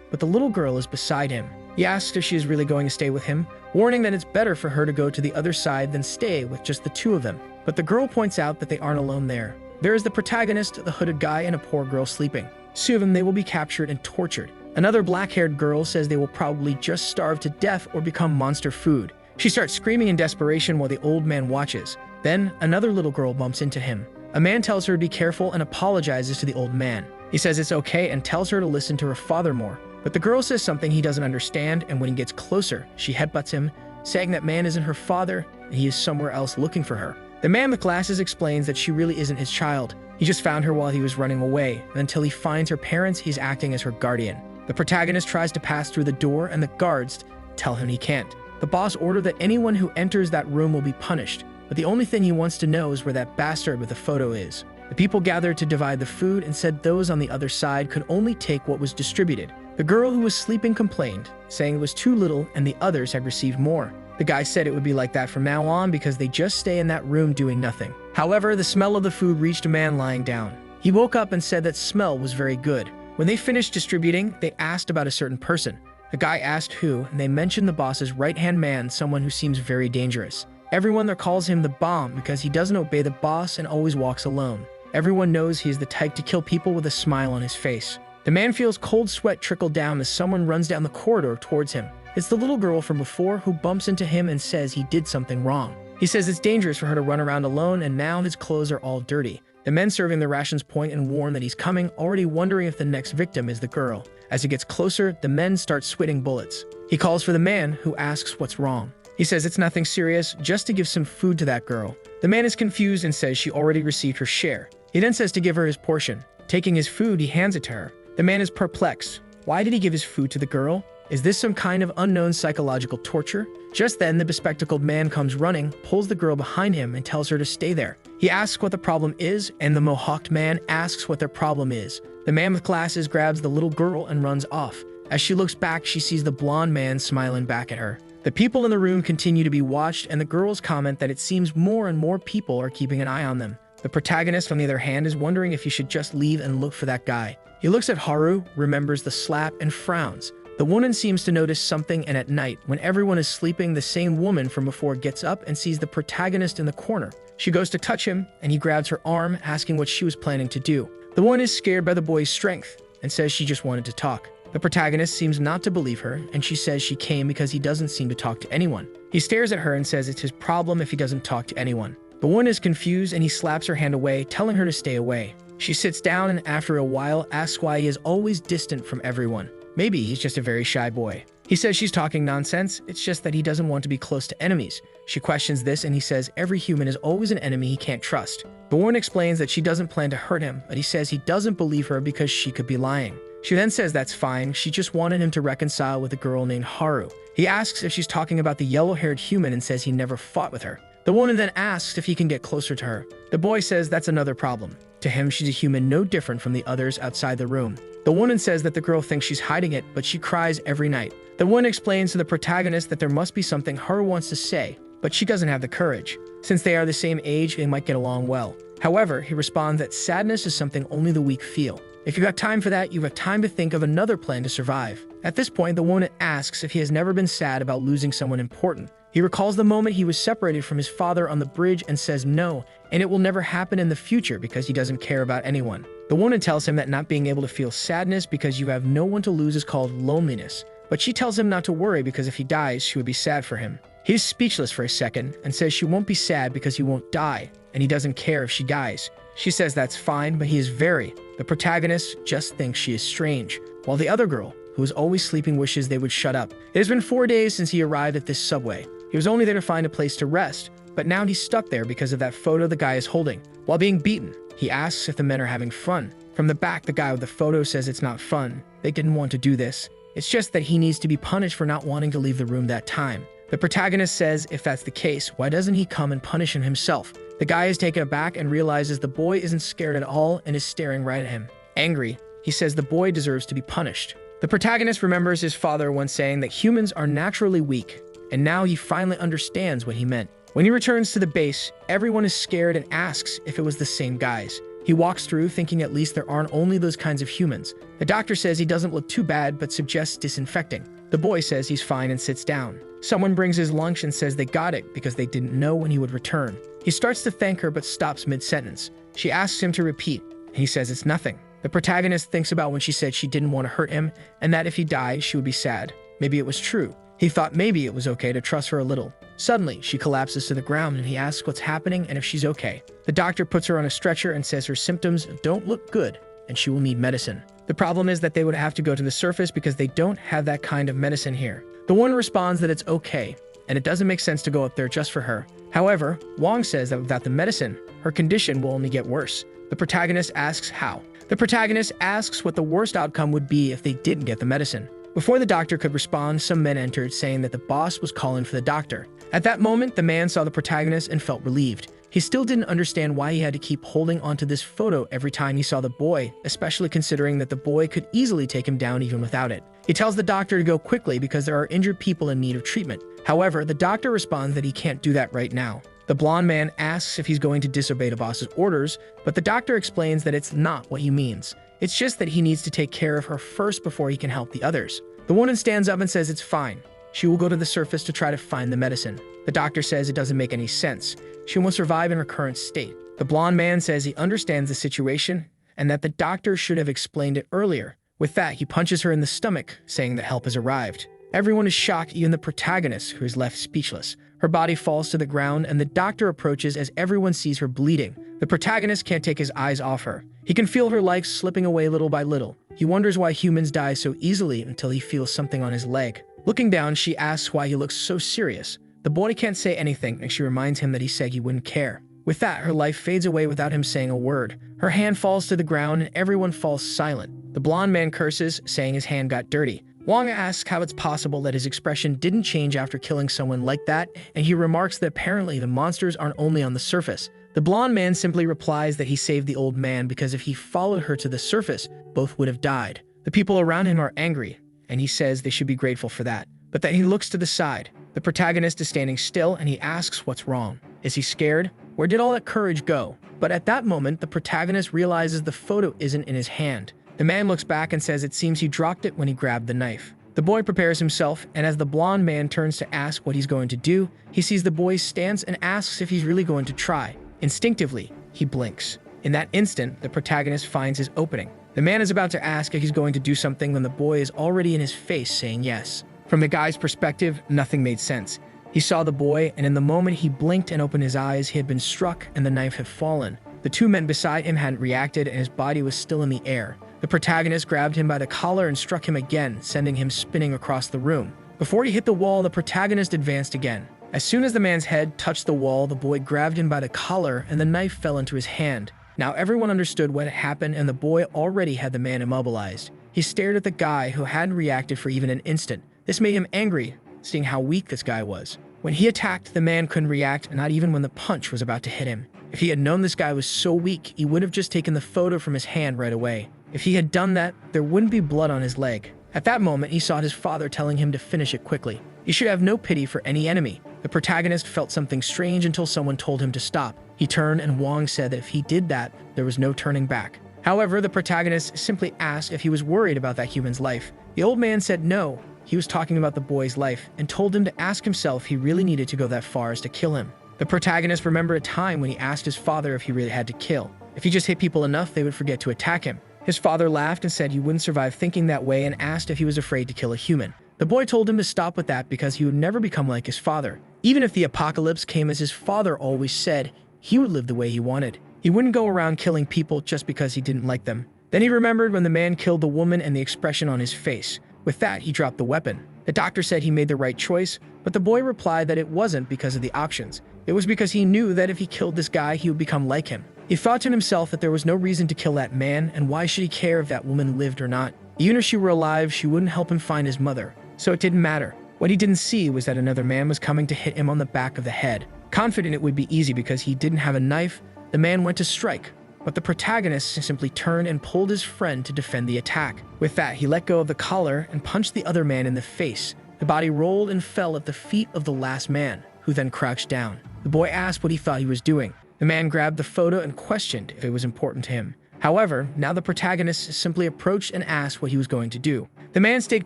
But the little girl is beside him. He asks if she is really going to stay with him, warning that it's better for her to go to the other side than stay with just the two of them. But the girl points out that they aren't alone there. There is the protagonist, the hooded guy, and a poor girl sleeping. Soon they will be captured and tortured. Another black-haired girl says they will probably just starve to death or become monster food. She starts screaming in desperation while the old man watches. Then, another little girl bumps into him. A man tells her to be careful and apologizes to the old man. He says it's okay and tells her to listen to her father more. But the girl says something he doesn't understand, and when he gets closer, she headbutts him, saying that man isn't her father and he is somewhere else looking for her. The man with glasses explains that she really isn't his child. He just found her while he was running away, and until he finds her parents, he's acting as her guardian. The protagonist tries to pass through the door and the guards tell him he can't. The boss ordered that anyone who enters that room will be punished, but the only thing he wants to know is where that bastard with the photo is. The people gathered to divide the food and said those on the other side could only take what was distributed. The girl who was sleeping complained, saying it was too little and the others had received more. The guy said it would be like that from now on because they just stay in that room doing nothing. However, the smell of the food reached a man lying down. He woke up and said that smell was very good. When they finished distributing, they asked about a certain person. The guy asked who, and they mentioned the boss's right-hand man, someone who seems very dangerous. Everyone there calls him the bomb because he doesn't obey the boss and always walks alone. Everyone knows he is the type to kill people with a smile on his face. The man feels cold sweat trickle down as someone runs down the corridor towards him. It's the little girl from before who bumps into him and says he did something wrong. He says it's dangerous for her to run around alone and now his clothes are all dirty. The men serving the rations point and warn that he's coming, already wondering if the next victim is the girl. As he gets closer, the men start spitting bullets. He calls for the man, who asks what's wrong. He says it's nothing serious, just to give some food to that girl. The man is confused and says she already received her share. He then says to give her his portion. Taking his food, he hands it to her. The man is perplexed. Why did he give his food to the girl? Is this some kind of unknown psychological torture? Just then, the bespectacled man comes running, pulls the girl behind him, and tells her to stay there. He asks what the problem is, and the mohawked man asks what their problem is. The man with glasses grabs the little girl and runs off. As she looks back, she sees the blonde man smiling back at her. The people in the room continue to be watched, and the girls comment that it seems more and more people are keeping an eye on them. The protagonist, on the other hand, is wondering if he should just leave and look for that guy. He looks at Haru, remembers the slap, and frowns. The woman seems to notice something, and at night, when everyone is sleeping, the same woman from before gets up and sees the protagonist in the corner. She goes to touch him, and he grabs her arm, asking what she was planning to do. The woman is scared by the boy's strength and says she just wanted to talk. The protagonist seems not to believe her, and she says she came because he doesn't seem to talk to anyone. He stares at her and says it's his problem if he doesn't talk to anyone. The woman is confused, and he slaps her hand away, telling her to stay away. She sits down and after a while asks why he is always distant from everyone. Maybe he's just a very shy boy. He says she's talking nonsense, it's just that he doesn't want to be close to enemies. She questions this and he says every human is always an enemy he can't trust. The woman explains that she doesn't plan to hurt him, but he says he doesn't believe her because she could be lying. She then says that's fine, she just wanted him to reconcile with a girl named Haru. He asks if she's talking about the yellow-haired human and says he never fought with her. The woman then asks if he can get closer to her. The boy says that's another problem. To him, she's a human no different from the others outside the room. The woman says that the girl thinks she's hiding it, but she cries every night. The woman explains to the protagonist that there must be something Haru wants to say, but she doesn't have the courage. Since they are the same age, they might get along well. However, he responds that sadness is something only the weak feel. If you got time for that, you have time to think of another plan to survive. At this point, the woman asks if he has never been sad about losing someone important. He recalls the moment he was separated from his father on the bridge and says no, and it will never happen in the future because he doesn't care about anyone. The woman tells him that not being able to feel sadness because you have no one to lose is called loneliness, but she tells him not to worry because if he dies, she would be sad for him. He is speechless for a second and says she won't be sad because he won't die, and he doesn't care if she dies. She says that's fine, but he is very. The protagonist just thinks she is strange, while the other girl, who is always sleeping, wishes they would shut up. It has been 4 days since he arrived at this subway. He was only there to find a place to rest, but now he's stuck there because of that photo the guy is holding. While being beaten, he asks if the men are having fun. From the back, the guy with the photo says it's not fun. They didn't want to do this. It's just that he needs to be punished for not wanting to leave the room that time. The protagonist says if that's the case, why doesn't he come and punish him himself? The guy is taken aback and realizes the boy isn't scared at all and is staring right at him. Angry, he says the boy deserves to be punished. The protagonist remembers his father once saying that humans are naturally weak, and now he finally understands what he meant. When he returns to the base, everyone is scared and asks if it was the same guys. He walks through thinking at least there aren't only those kinds of humans. The doctor says he doesn't look too bad but suggests disinfecting. The boy says he's fine and sits down. Someone brings his lunch and says they got it because they didn't know when he would return. He starts to thank her but stops mid-sentence. She asks him to repeat, and he says it's nothing. The protagonist thinks about when she said she didn't want to hurt him and that if he died, she would be sad. Maybe it was true. He thought maybe it was okay to trust her a little. Suddenly, she collapses to the ground and he asks what's happening and if she's okay. The doctor puts her on a stretcher and says her symptoms don't look good and she will need medicine. The problem is that they would have to go to the surface because they don't have that kind of medicine here. The woman responds that it's okay and it doesn't make sense to go up there just for her. However, Wong says that without the medicine, her condition will only get worse. The protagonist asks how. The protagonist asks what the worst outcome would be if they didn't get the medicine. Before the doctor could respond, some men entered saying that the boss was calling for the doctor. At that moment, the man saw the protagonist and felt relieved. He still didn't understand why he had to keep holding onto this photo every time he saw the boy, especially considering that the boy could easily take him down even without it. He tells the doctor to go quickly because there are injured people in need of treatment. However, the doctor responds that he can't do that right now. The blonde man asks if he's going to disobey the boss's orders, but the doctor explains that it's not what he means. It's just that he needs to take care of her first before he can help the others. The woman stands up and says it's fine. She will go to the surface to try to find the medicine. The doctor says it doesn't make any sense. She won't survive in her current state. The blonde man says he understands the situation and that the doctor should have explained it earlier. With that, he punches her in the stomach, saying that help has arrived. Everyone is shocked, even the protagonist, who is left speechless. Her body falls to the ground and the doctor approaches as everyone sees her bleeding. The protagonist can't take his eyes off her. He can feel her legs slipping away little by little. He wonders why humans die so easily until he feels something on his leg. Looking down, she asks why he looks so serious. The boy can't say anything, and she reminds him that he said he wouldn't care. With that, her life fades away without him saying a word. Her hand falls to the ground, and everyone falls silent. The blonde man curses, saying his hand got dirty. Wong asks how it's possible that his expression didn't change after killing someone like that, and he remarks that apparently the monsters aren't only on the surface. The blonde man simply replies that he saved the old man because if he followed her to the surface, both would have died. The people around him are angry, and he says they should be grateful for that. But then he looks to the side. The protagonist is standing still and he asks what's wrong. Is he scared? Where did all that courage go? But at that moment, the protagonist realizes the photo isn't in his hand. The man looks back and says it seems he dropped it when he grabbed the knife. The boy prepares himself, and as the blonde man turns to ask what he's going to do, he sees the boy's stance and asks if he's really going to try. Instinctively, he blinks. In that instant, the protagonist finds his opening. The man is about to ask if he's going to do something when the boy is already in his face saying yes. From the guy's perspective, nothing made sense. He saw the boy, and in the moment he blinked and opened his eyes, he had been struck and the knife had fallen. The two men beside him hadn't reacted and his body was still in the air. The protagonist grabbed him by the collar and struck him again, sending him spinning across the room. Before he hit the wall, the protagonist advanced again. As soon as the man's head touched the wall, the boy grabbed him by the collar and the knife fell into his hand. Now everyone understood what had happened and the boy already had the man immobilized. He stared at the guy who hadn't reacted for even an instant. This made him angry, seeing how weak this guy was. When he attacked, the man couldn't react, not even when the punch was about to hit him. If he had known this guy was so weak, he would have just taken the photo from his hand right away. If he had done that, there wouldn't be blood on his leg. At that moment, he saw his father telling him to finish it quickly. He should have no pity for any enemy. The protagonist felt something strange until someone told him to stop. He turned and Wong said that if he did that, there was no turning back. However, the protagonist simply asked if he was worried about that human's life. The old man said no. He was talking about the boy's life and told him to ask himself if he really needed to go that far as to kill him. The protagonist remembered a time when he asked his father if he really had to kill. If he just hit people enough, they would forget to attack him. His father laughed and said he wouldn't survive thinking that way and asked if he was afraid to kill a human. The boy told him to stop with that because he would never become like his father. Even if the apocalypse came as his father always said, he would live the way he wanted. He wouldn't go around killing people just because he didn't like them. Then he remembered when the man killed the woman and the expression on his face. With that, he dropped the weapon. The doctor said he made the right choice, but the boy replied that it wasn't because of the options. It was because he knew that if he killed this guy, he would become like him. He thought to himself that there was no reason to kill that man, and why should he care if that woman lived or not? Even if she were alive, she wouldn't help him find his mother. So it didn't matter. What he didn't see was that another man was coming to hit him on the back of the head. Confident it would be easy because he didn't have a knife, the man went to strike. But the protagonist simply turned and pulled his friend to defend the attack. With that, he let go of the collar and punched the other man in the face. The body rolled and fell at the feet of the last man, who then crouched down. The boy asked what he thought he was doing. The man grabbed the photo and questioned if it was important to him. However, now the protagonist simply approached and asked what he was going to do. The man stayed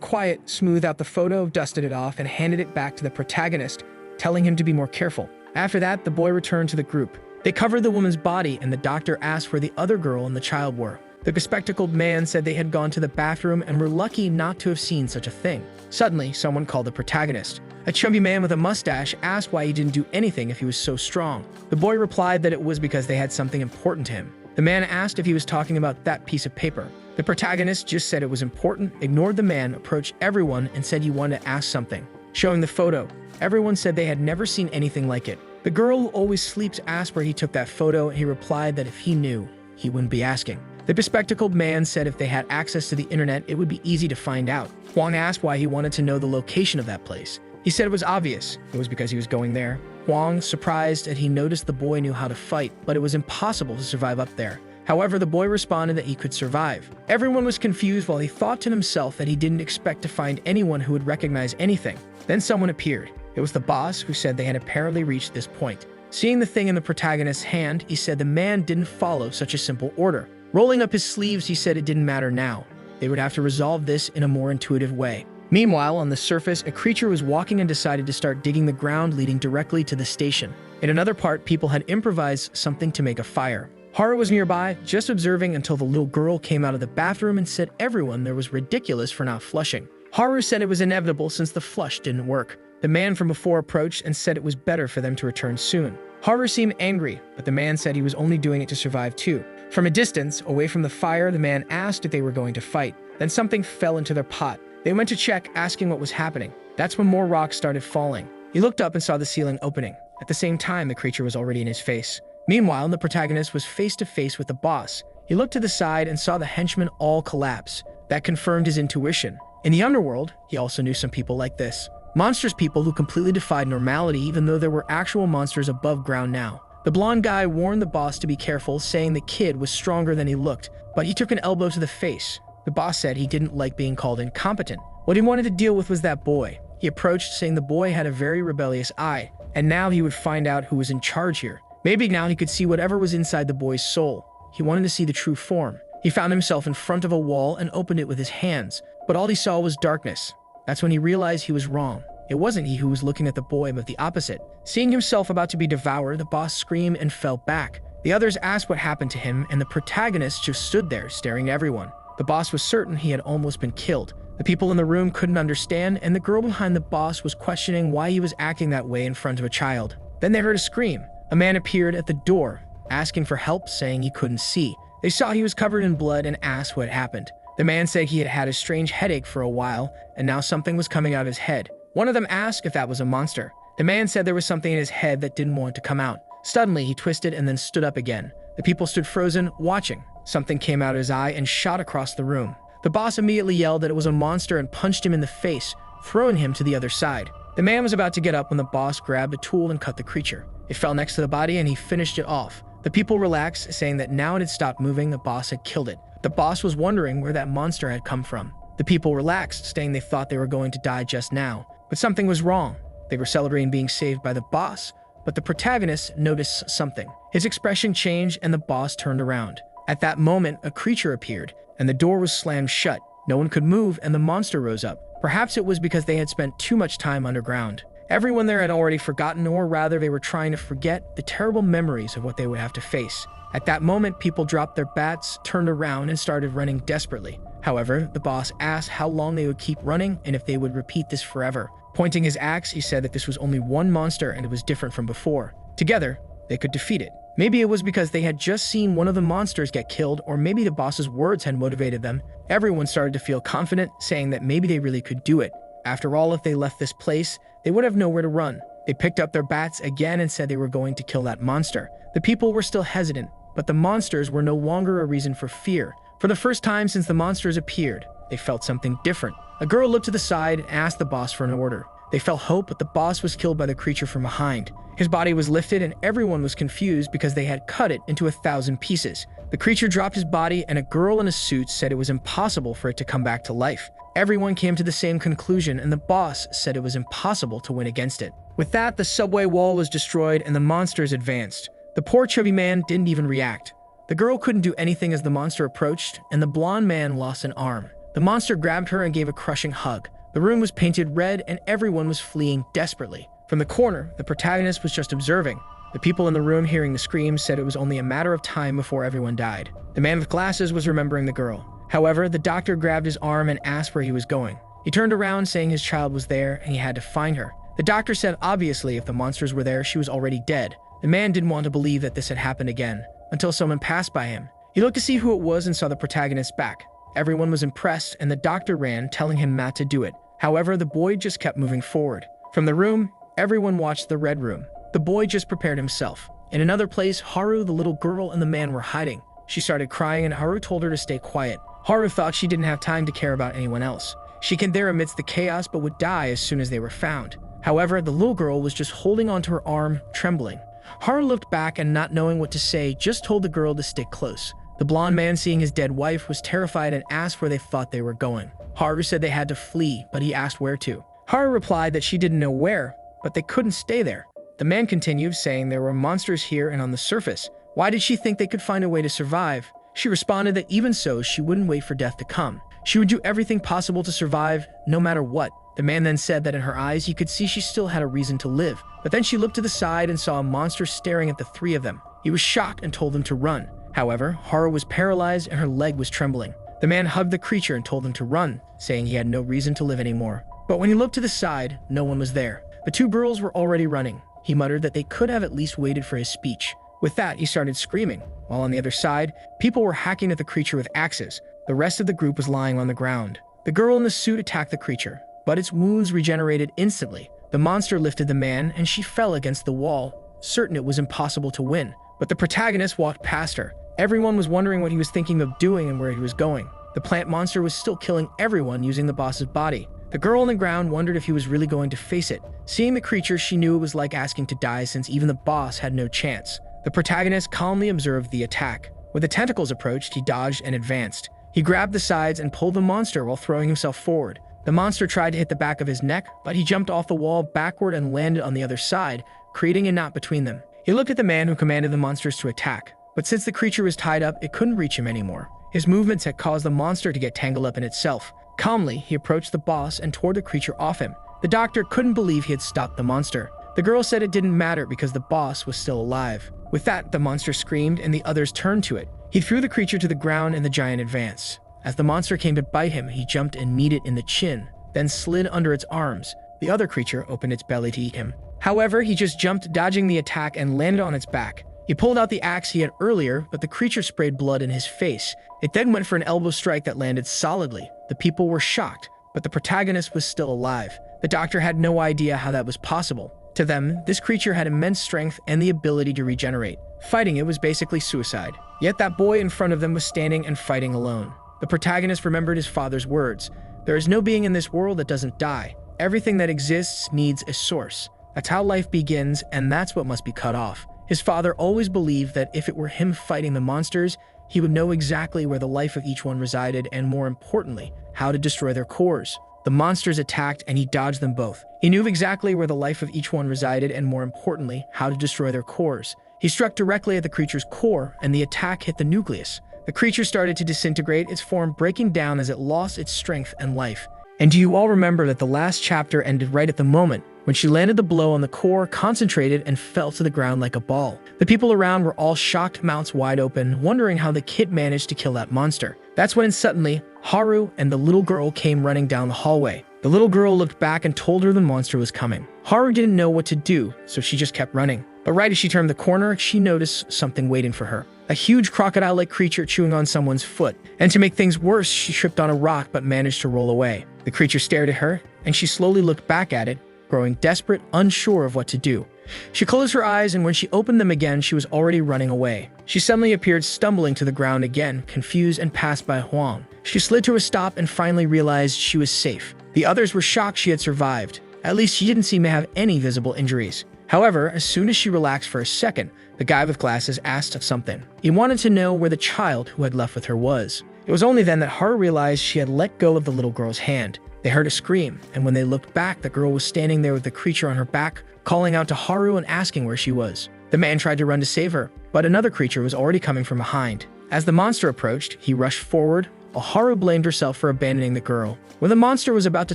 quiet, smoothed out the photo, dusted it off, and handed it back to the protagonist, telling him to be more careful. After that, the boy returned to the group. They covered the woman's body, and the doctor asked where the other girl and the child were. The bespectacled man said they had gone to the bathroom and were lucky not to have seen such a thing. Suddenly, someone called the protagonist. A chubby man with a mustache asked why he didn't do anything if he was so strong. The boy replied that it was because they had something important to him. The man asked if he was talking about that piece of paper. The protagonist just said it was important, ignored the man, approached everyone, and said he wanted to ask something. Showing the photo, everyone said they had never seen anything like it. The girl who always sleeps asked where he took that photo, and he replied that if he knew, he wouldn't be asking. The bespectacled man said if they had access to the internet, it would be easy to find out. Huang asked why he wanted to know the location of that place. He said it was obvious. It was because he was going there. Huang, surprised that he noticed the boy knew how to fight, but it was impossible to survive up there. However, the boy responded that he could survive. Everyone was confused while he thought to himself that he didn't expect to find anyone who would recognize anything. Then someone appeared. It was the boss, who said they had apparently reached this point. Seeing the thing in the protagonist's hand, he said the man didn't follow such a simple order. Rolling up his sleeves, he said it didn't matter now. They would have to resolve this in a more intuitive way. Meanwhile, on the surface, a creature was walking and decided to start digging the ground leading directly to the station. In another part, people had improvised something to make a fire. Haru was nearby, just observing until the little girl came out of the bathroom and said everyone there was ridiculous for not flushing. Haru said it was inevitable since the flush didn't work. The man from before approached and said it was better for them to return soon. Haru seemed angry, but the man said he was only doing it to survive too. From a distance, away from the fire, the man asked if they were going to fight. Then something fell into their pot. They went to check, asking what was happening. That's when more rocks started falling. He looked up and saw the ceiling opening. At the same time, the creature was already in his face. Meanwhile, the protagonist was face to face with the boss. He looked to the side and saw the henchmen all collapse. That confirmed his intuition. In the underworld, he also knew some people like this. Monstrous people who completely defied normality even though there were actual monsters above ground now. The blonde guy warned the boss to be careful, saying the kid was stronger than he looked, but he took an elbow to the face. The boss said he didn't like being called incompetent. What he wanted to deal with was that boy. He approached, saying the boy had a very rebellious eye, and now he would find out who was in charge here. Maybe now he could see whatever was inside the boy's soul. He wanted to see the true form. He found himself in front of a wall and opened it with his hands, but all he saw was darkness. That's when he realized he was wrong. It wasn't he who was looking at the boy, but the opposite. Seeing himself about to be devoured, the boss screamed and fell back. The others asked what happened to him, and the protagonist just stood there, staring at everyone. The boss was certain he had almost been killed. The people in the room couldn't understand, and the girl behind the boss was questioning why he was acting that way in front of a child. Then they heard a scream. A man appeared at the door, asking for help, saying he couldn't see. They saw he was covered in blood and asked what happened. The man said he had had a strange headache for a while, and now something was coming out of his head. One of them asked if that was a monster. The man said there was something in his head that didn't want to come out. Suddenly, he twisted and then stood up again. The people stood frozen, watching. Something came out of his eye and shot across the room. The boss immediately yelled that it was a monster and punched him in the face, throwing him to the other side. The man was about to get up when the boss grabbed a tool and cut the creature. It fell next to the body and he finished it off. The people relaxed, saying that now it had stopped moving, the boss had killed it. The boss was wondering where that monster had come from. The people relaxed, saying they thought they were going to die just now. But something was wrong. They were celebrating being saved by the boss, but the protagonist noticed something. His expression changed and the boss turned around. At that moment, a creature appeared, and the door was slammed shut. No one could move, and the monster rose up. Perhaps it was because they had spent too much time underground. Everyone there had already forgotten, or rather they were trying to forget, the terrible memories of what they would have to face. At that moment, people dropped their bats, turned around, and started running desperately. However, the boss asked how long they would keep running and if they would repeat this forever. Pointing his axe, he said that this was only one monster and it was different from before. Together, they could defeat it. Maybe it was because they had just seen one of the monsters get killed, or maybe the boss's words had motivated them. Everyone started to feel confident, saying that maybe they really could do it. After all, if they left this place, they would have nowhere to run. They picked up their bats again and said they were going to kill that monster. The people were still hesitant, but the monsters were no longer a reason for fear. For the first time since the monsters appeared, they felt something different. A girl looked to the side and asked the boss for an order. They felt hope, but the boss was killed by the creature from behind. His body was lifted and everyone was confused because they had cut it into 1,000 pieces. The creature dropped his body and a girl in a suit said it was impossible for it to come back to life. Everyone came to the same conclusion and the boss said it was impossible to win against it. With that, the subway wall was destroyed and the monsters advanced. The poor chubby man didn't even react. The girl couldn't do anything as the monster approached, and the blonde man lost an arm. The monster grabbed her and gave a crushing hug. The room was painted red and everyone was fleeing desperately. From the corner, the protagonist was just observing. The people in the room hearing the screams said it was only a matter of time before everyone died. The man with glasses was remembering the girl. However, the doctor grabbed his arm and asked where he was going. He turned around saying his child was there and he had to find her. The doctor said obviously if the monsters were there, she was already dead. The man didn't want to believe that this had happened again, until someone passed by him. He looked to see who it was and saw the protagonist's back. Everyone was impressed and the doctor ran, telling him not to do it. However, the boy just kept moving forward. From the room, everyone watched the red room. The boy just prepared himself. In another place, Haru, the little girl, and the man were hiding. She started crying and Haru told her to stay quiet. Haru thought she didn't have time to care about anyone else. She can there amidst the chaos but would die as soon as they were found. However, the little girl was just holding onto her arm, trembling. Haru looked back and not knowing what to say, just told the girl to stick close. The blonde man, seeing his dead wife, was terrified and asked where they thought they were going. Haru said they had to flee, but he asked where to. Haru replied that she didn't know where, but they couldn't stay there. The man continued, saying there were monsters here and on the surface. Why did she think they could find a way to survive? She responded that even so, she wouldn't wait for death to come. She would do everything possible to survive, no matter what. The man then said that in her eyes he could see she still had a reason to live. But then she looked to the side and saw a monster staring at the three of them. He was shocked and told them to run. However, Haru was paralyzed and her leg was trembling. The man hugged the creature and told them to run, saying he had no reason to live anymore. But when he looked to the side, no one was there. The two girls were already running. He muttered that they could have at least waited for his speech. With that, he started screaming, while on the other side, people were hacking at the creature with axes. The rest of the group was lying on the ground. The girl in the suit attacked the creature, but its wounds regenerated instantly. The monster lifted the man, and she fell against the wall, certain it was impossible to win. But the protagonist walked past her. Everyone was wondering what he was thinking of doing and where he was going. The plant monster was still killing everyone using the boss's body. The girl on the ground wondered if he was really going to face it. Seeing the creature, she knew it was like asking to die since even the boss had no chance. The protagonist calmly observed the attack. When the tentacles approached, he dodged and advanced. He grabbed the sides and pulled the monster while throwing himself forward. The monster tried to hit the back of his neck, but he jumped off the wall backward and landed on the other side, creating a knot between them. He looked at the man who commanded the monsters to attack, but since the creature was tied up, it couldn't reach him anymore. His movements had caused the monster to get tangled up in itself. Calmly, he approached the boss and tore the creature off him. The doctor couldn't believe he had stopped the monster. The girl said it didn't matter because the boss was still alive. With that, the monster screamed and the others turned to it. He threw the creature to the ground and the giant advanced. As the monster came to bite him, he jumped and kneed it in the chin, then slid under its arms. The other creature opened its belly to eat him. However, he just jumped, dodging the attack, and landed on its back. He pulled out the axe he had earlier, but the creature sprayed blood in his face. It then went for an elbow strike that landed solidly. The people were shocked, but the protagonist was still alive. The doctor had no idea how that was possible. To them, this creature had immense strength and the ability to regenerate. Fighting it was basically suicide. Yet that boy in front of them was standing and fighting alone. The protagonist remembered his father's words. There is no being in this world that doesn't die. Everything that exists needs a source. That's how life begins, and that's what must be cut off. His father always believed that if it were him fighting the monsters, he would know exactly where the life of each one resided and, more importantly, how to destroy their cores. The monsters attacked and he dodged them both. He knew exactly where the life of each one resided and, more importantly, how to destroy their cores. He struck directly at the creature's core, and the attack hit the nucleus. The creature started to disintegrate, its form breaking down as it lost its strength and life. And do you all remember that the last chapter ended right at the moment when she landed the blow on the core, concentrated, and fell to the ground like a ball? The people around were all shocked, mouths wide open, wondering how the kid managed to kill that monster. That's when suddenly, Haru and the little girl came running down the hallway. The little girl looked back and told her the monster was coming. Haru didn't know what to do, so she just kept running. But right as she turned the corner, she noticed something waiting for her. A huge crocodile-like creature chewing on someone's foot. And to make things worse, she tripped on a rock but managed to roll away. The creature stared at her, and she slowly looked back at it, growing desperate, unsure of what to do. She closed her eyes, and when she opened them again, she was already running away. She suddenly appeared, stumbling to the ground again, confused, and passed by Huang. She slid to a stop and finally realized she was safe. The others were shocked she had survived. At least she didn't seem to have any visible injuries. However, as soon as she relaxed for a second, the guy with glasses asked of something. He wanted to know where the child who had left with her was. It was only then that Haru realized she had let go of the little girl's hand. They heard a scream, and when they looked back, the girl was standing there with the creature on her back, calling out to Haru and asking where she was. The man tried to run to save her, but another creature was already coming from behind. As the monster approached, he rushed forward, while Haru blamed herself for abandoning the girl. When the monster was about to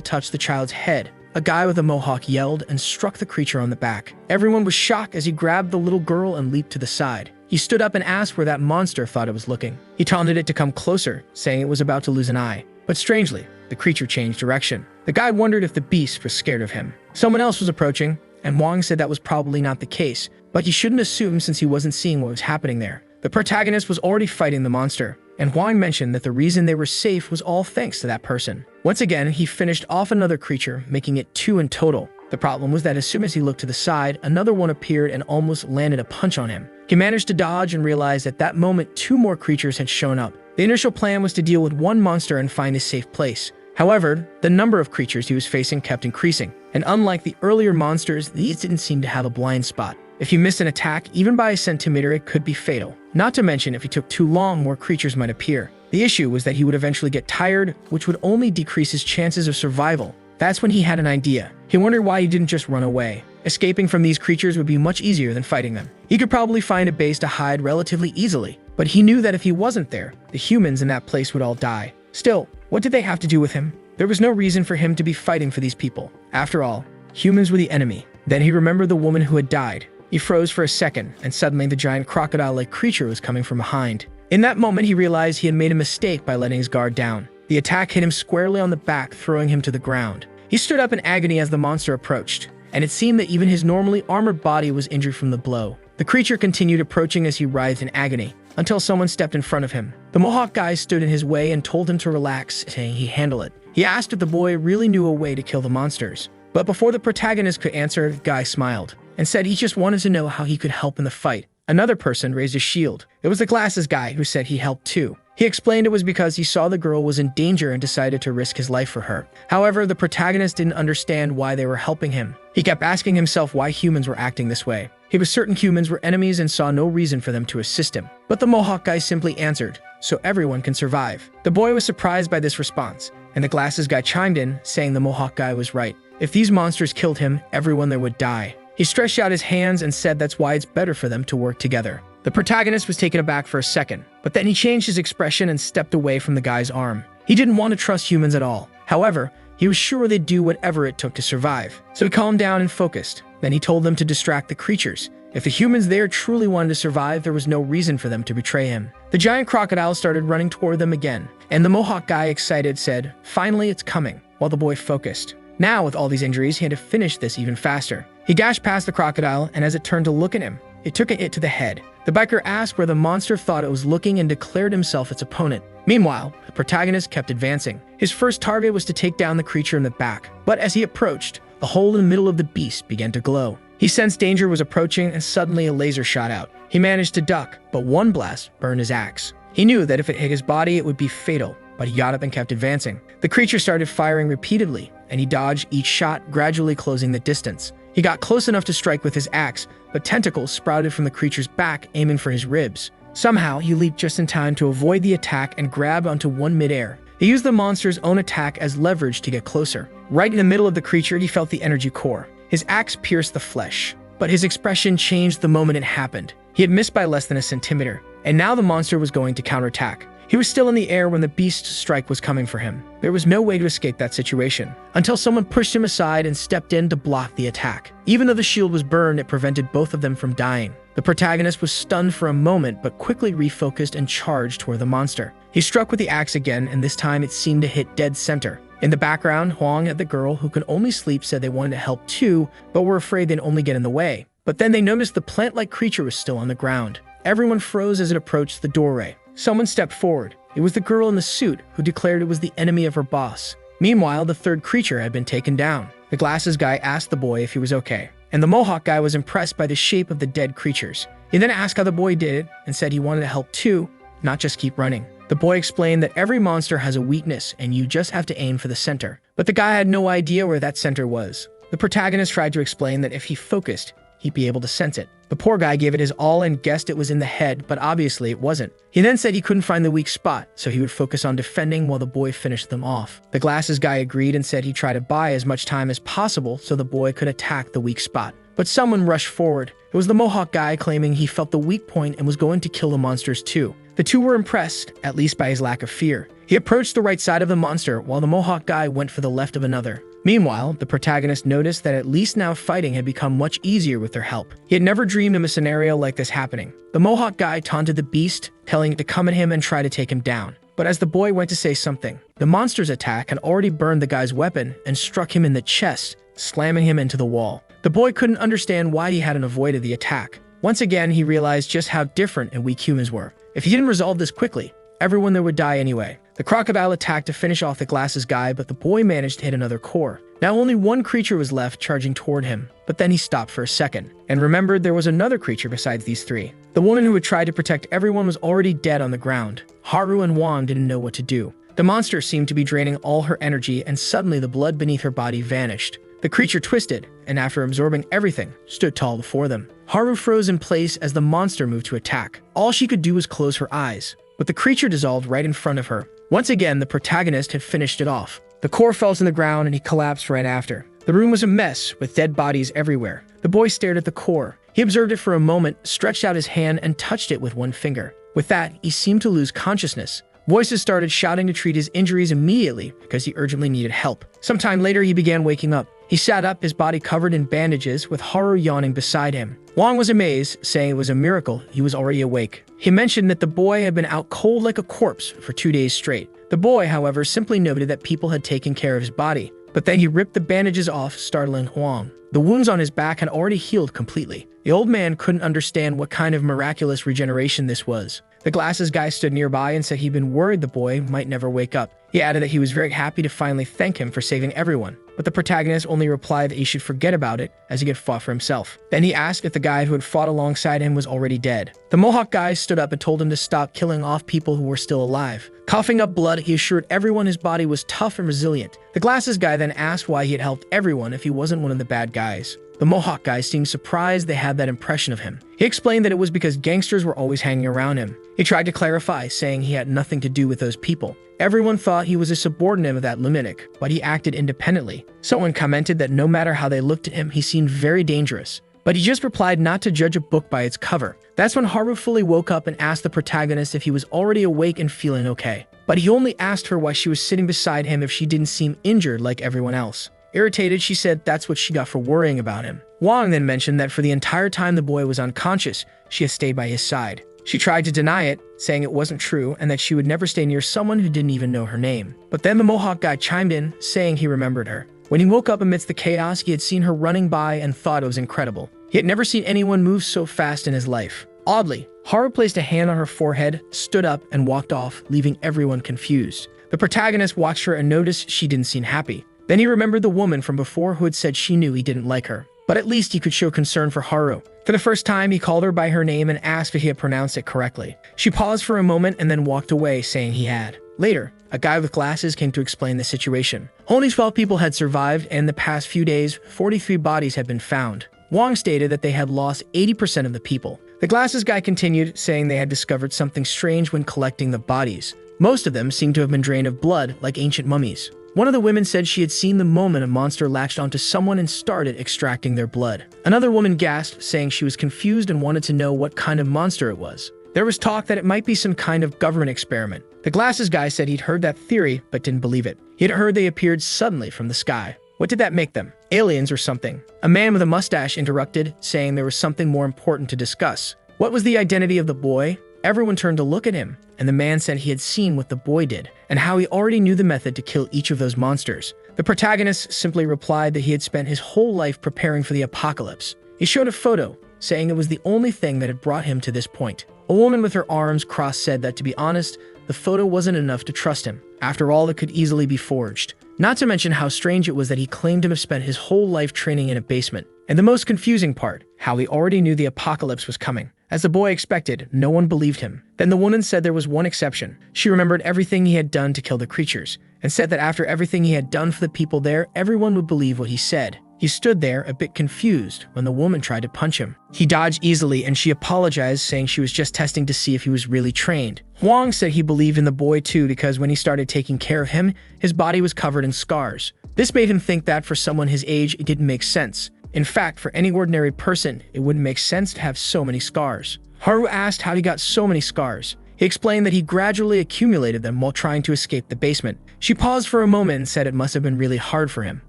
touch the child's head, a guy with a mohawk yelled and struck the creature on the back. Everyone was shocked as he grabbed the little girl and leaped to the side. He stood up and asked where that monster thought it was looking. He taunted it to come closer, saying it was about to lose an eye. But strangely, the creature changed direction. The guy wondered if the beast was scared of him. Someone else was approaching, and Wang said that was probably not the case, but he shouldn't assume since he wasn't seeing what was happening there. The protagonist was already fighting the monster, and Huang mentioned that the reason they were safe was all thanks to that person. Once again, he finished off another creature, making it 2 in total. The problem was that as soon as he looked to the side, another one appeared and almost landed a punch on him. He managed to dodge and realized at that moment 2 more creatures had shown up. The initial plan was to deal with one monster and find a safe place. However, the number of creatures he was facing kept increasing, and unlike the earlier monsters, these didn't seem to have a blind spot. If he missed an attack, even by a centimeter, it could be fatal. Not to mention, if he took too long, more creatures might appear. The issue was that he would eventually get tired, which would only decrease his chances of survival. That's when he had an idea. He wondered why he didn't just run away. Escaping from these creatures would be much easier than fighting them. He could probably find a base to hide relatively easily, but he knew that if he wasn't there, the humans in that place would all die. Still, what did they have to do with him? There was no reason for him to be fighting for these people. After all, humans were the enemy. Then he remembered the woman who had died. He froze for a second, and suddenly the giant crocodile-like creature was coming from behind. In that moment, he realized he had made a mistake by letting his guard down. The attack hit him squarely on the back, throwing him to the ground. He stood up in agony as the monster approached, and it seemed that even his normally armored body was injured from the blow. The creature continued approaching as he writhed in agony, until someone stepped in front of him. The Mohawk guy stood in his way and told him to relax, saying he'd handle it. He asked if the boy really knew a way to kill the monsters. But before the protagonist could answer, the guy smiled and said he just wanted to know how he could help in the fight. Another person raised a shield. It was the glasses guy who said he helped too. He explained it was because he saw the girl was in danger and decided to risk his life for her. However, the protagonist didn't understand why they were helping him. He kept asking himself why humans were acting this way. He was certain humans were enemies and saw no reason for them to assist him. But the Mohawk guy simply answered, "So everyone can survive." The boy was surprised by this response, and the glasses guy chimed in, saying the Mohawk guy was right. If these monsters killed him, everyone there would die. He stretched out his hands and said that's why it's better for them to work together. The protagonist was taken aback for a second, but then he changed his expression and stepped away from the guy's arm. He didn't want to trust humans at all. However, he was sure they'd do whatever it took to survive. So he calmed down and focused. Then he told them to distract the creatures. If the humans there truly wanted to survive, there was no reason for them to betray him. The giant crocodile started running toward them again, and the Mohawk guy, excited, said, "Finally, it's coming," while the boy focused. Now, with all these injuries, he had to finish this even faster. He dashed past the crocodile, and as it turned to look at him, it took a hit to the head. The biker asked where the monster thought it was looking and declared himself its opponent. Meanwhile, the protagonist kept advancing. His first target was to take down the creature in the back, but as he approached, the hole in the middle of the beast began to glow. He sensed danger was approaching, and suddenly a laser shot out. He managed to duck, but one blast burned his axe. He knew that if it hit his body, it would be fatal, but he got up and kept advancing. The creature started firing repeatedly, and he dodged each shot, gradually closing the distance. He got close enough to strike with his axe, but tentacles sprouted from the creature's back, aiming for his ribs. Somehow, he leaped just in time to avoid the attack and grabbed onto one midair. He used the monster's own attack as leverage to get closer. Right in the middle of the creature, he felt the energy core. His axe pierced the flesh, but his expression changed the moment it happened. He had missed by less than a centimeter, and now the monster was going to counterattack. He was still in the air when the beast's strike was coming for him. There was no way to escape that situation, until someone pushed him aside and stepped in to block the attack. Even though the shield was burned, it prevented both of them from dying. The protagonist was stunned for a moment, but quickly refocused and charged toward the monster. He struck with the axe again, and this time it seemed to hit dead center. In the background, Huang and the girl who could only sleep said they wanted to help too, but were afraid they'd only get in the way. But then they noticed the plant-like creature was still on the ground. Everyone froze as it approached the doorway. Someone stepped forward. It was the girl in the suit who declared it was the enemy of her boss. Meanwhile, the third creature had been taken down. The glasses guy asked the boy if he was okay, and the Mohawk guy was impressed by the shape of the dead creatures. He then asked how the boy did it and said he wanted to help too, not just keep running. The boy explained that every monster has a weakness and you just have to aim for the center. But the guy had no idea where that center was. The protagonist tried to explain that if he focused, he'd be able to sense it. The poor guy gave it his all and guessed it was in the head, but obviously it wasn't. He then said he couldn't find the weak spot, so he would focus on defending while the boy finished them off. The glasses guy agreed and said he'd try to buy as much time as possible so the boy could attack the weak spot. But someone rushed forward. It was the Mohawk guy claiming he felt the weak point and was going to kill the monsters too. The two were impressed, at least by his lack of fear. He approached the right side of the monster while the Mohawk guy went for the left of another. Meanwhile, the protagonist noticed that at least now fighting had become much easier with their help. He had never dreamed of a scenario like this happening. The Mohawk guy taunted the beast, telling it to come at him and try to take him down. But as the boy went to say something, the monster's attack had already burned the guy's weapon and struck him in the chest, slamming him into the wall. The boy couldn't understand why he hadn't avoided the attack. Once again, he realized just how different and weak humans were. If he didn't resolve this quickly, everyone there would die anyway. The crocodile attacked to finish off the glasses guy, but the boy managed to hit another core. Now only one creature was left charging toward him, but then he stopped for a second and remembered there was another creature besides these three. The woman who had tried to protect everyone was already dead on the ground. Haru and Wang didn't know what to do. The monster seemed to be draining all her energy, and suddenly the blood beneath her body vanished. The creature twisted, and after absorbing everything, stood tall before them. Haru froze in place as the monster moved to attack. All she could do was close her eyes, but the creature dissolved right in front of her. Once again, the protagonist had finished it off. The core fell to the ground and he collapsed right after. The room was a mess, with dead bodies everywhere. The boy stared at the core. He observed it for a moment, stretched out his hand, and touched it with one finger. With that, he seemed to lose consciousness. Voices started shouting to treat his injuries immediately because he urgently needed help. Sometime later, he began waking up. He sat up, his body covered in bandages, with Haru yawning beside him. Wang was amazed, saying it was a miracle he was already awake. He mentioned that the boy had been out cold like a corpse for 2 days straight. The boy, however, simply noted that people had taken care of his body. But then he ripped the bandages off, startling Wang. The wounds on his back had already healed completely. The old man couldn't understand what kind of miraculous regeneration this was. The glasses guy stood nearby and said he'd been worried the boy might never wake up. He added that he was very happy to finally thank him for saving everyone, but the protagonist only replied that he should forget about it as he had fought for himself. Then he asked if the guy who had fought alongside him was already dead. The Mohawk guy stood up and told him to stop killing off people who were still alive. Coughing up blood, he assured everyone his body was tough and resilient. The glasses guy then asked why he had helped everyone if he wasn't one of the bad guys. The Mohawk guy seemed surprised they had that impression of him. He explained that it was because gangsters were always hanging around him. He tried to clarify, saying he had nothing to do with those people. Everyone thought he was a subordinate of that lunatic, but he acted independently. Someone commented that no matter how they looked at him, he seemed very dangerous. But he just replied not to judge a book by its cover. That's when Haru fully woke up and asked the protagonist if he was already awake and feeling okay. But he only asked her why she was sitting beside him if she didn't seem injured like everyone else. Irritated, she said that's what she got for worrying about him. Wang then mentioned that for the entire time the boy was unconscious, she had stayed by his side. She tried to deny it, saying it wasn't true and that she would never stay near someone who didn't even know her name. But then the Mohawk guy chimed in, saying he remembered her. When he woke up amidst the chaos, he had seen her running by and thought it was incredible. He had never seen anyone move so fast in his life. Oddly, Haru placed a hand on her forehead, stood up, and walked off, leaving everyone confused. The protagonist watched her and noticed she didn't seem happy. Then he remembered the woman from before who had said she knew he didn't like her. But at least he could show concern for Haru. For the first time, he called her by her name and asked if he had pronounced it correctly. She paused for a moment and then walked away, saying he had. Later, a guy with glasses came to explain the situation. Only 12 people had survived, and in the past few days, 43 bodies had been found. Wang stated that they had lost 80% of the people. The glasses guy continued, saying they had discovered something strange when collecting the bodies. Most of them seemed to have been drained of blood, like ancient mummies. One of the women said she had seen the moment a monster latched onto someone and started extracting their blood. Another woman gasped, saying she was confused and wanted to know what kind of monster it was. There was talk that it might be some kind of government experiment. The glasses guy said he'd heard that theory, but didn't believe it. He had heard they appeared suddenly from the sky. What did that make them? Aliens or something? A man with a mustache interrupted, saying there was something more important to discuss. What was the identity of the boy? Everyone turned to look at him, and the man said he had seen what the boy did, and how he already knew the method to kill each of those monsters. The protagonist simply replied that he had spent his whole life preparing for the apocalypse. He showed a photo, saying it was the only thing that had brought him to this point. A woman with her arms crossed said that, to be honest, the photo wasn't enough to trust him. After all, it could easily be forged. Not to mention how strange it was that he claimed to have spent his whole life training in a basement. And the most confusing part, how he already knew the apocalypse was coming. As the boy expected, no one believed him. Then the woman said there was one exception. She remembered everything he had done to kill the creatures, and said that after everything he had done for the people there, everyone would believe what he said. He stood there, a bit confused, when the woman tried to punch him. He dodged easily, and she apologized, saying she was just testing to see if he was really trained. Huang said he believed in the boy too, because when he started taking care of him, his body was covered in scars. This made him think that for someone his age, it didn't make sense. In fact, for any ordinary person, it wouldn't make sense to have so many scars. Haru asked how he got so many scars. He explained that he gradually accumulated them while trying to escape the basement. She paused for a moment and said it must have been really hard for him.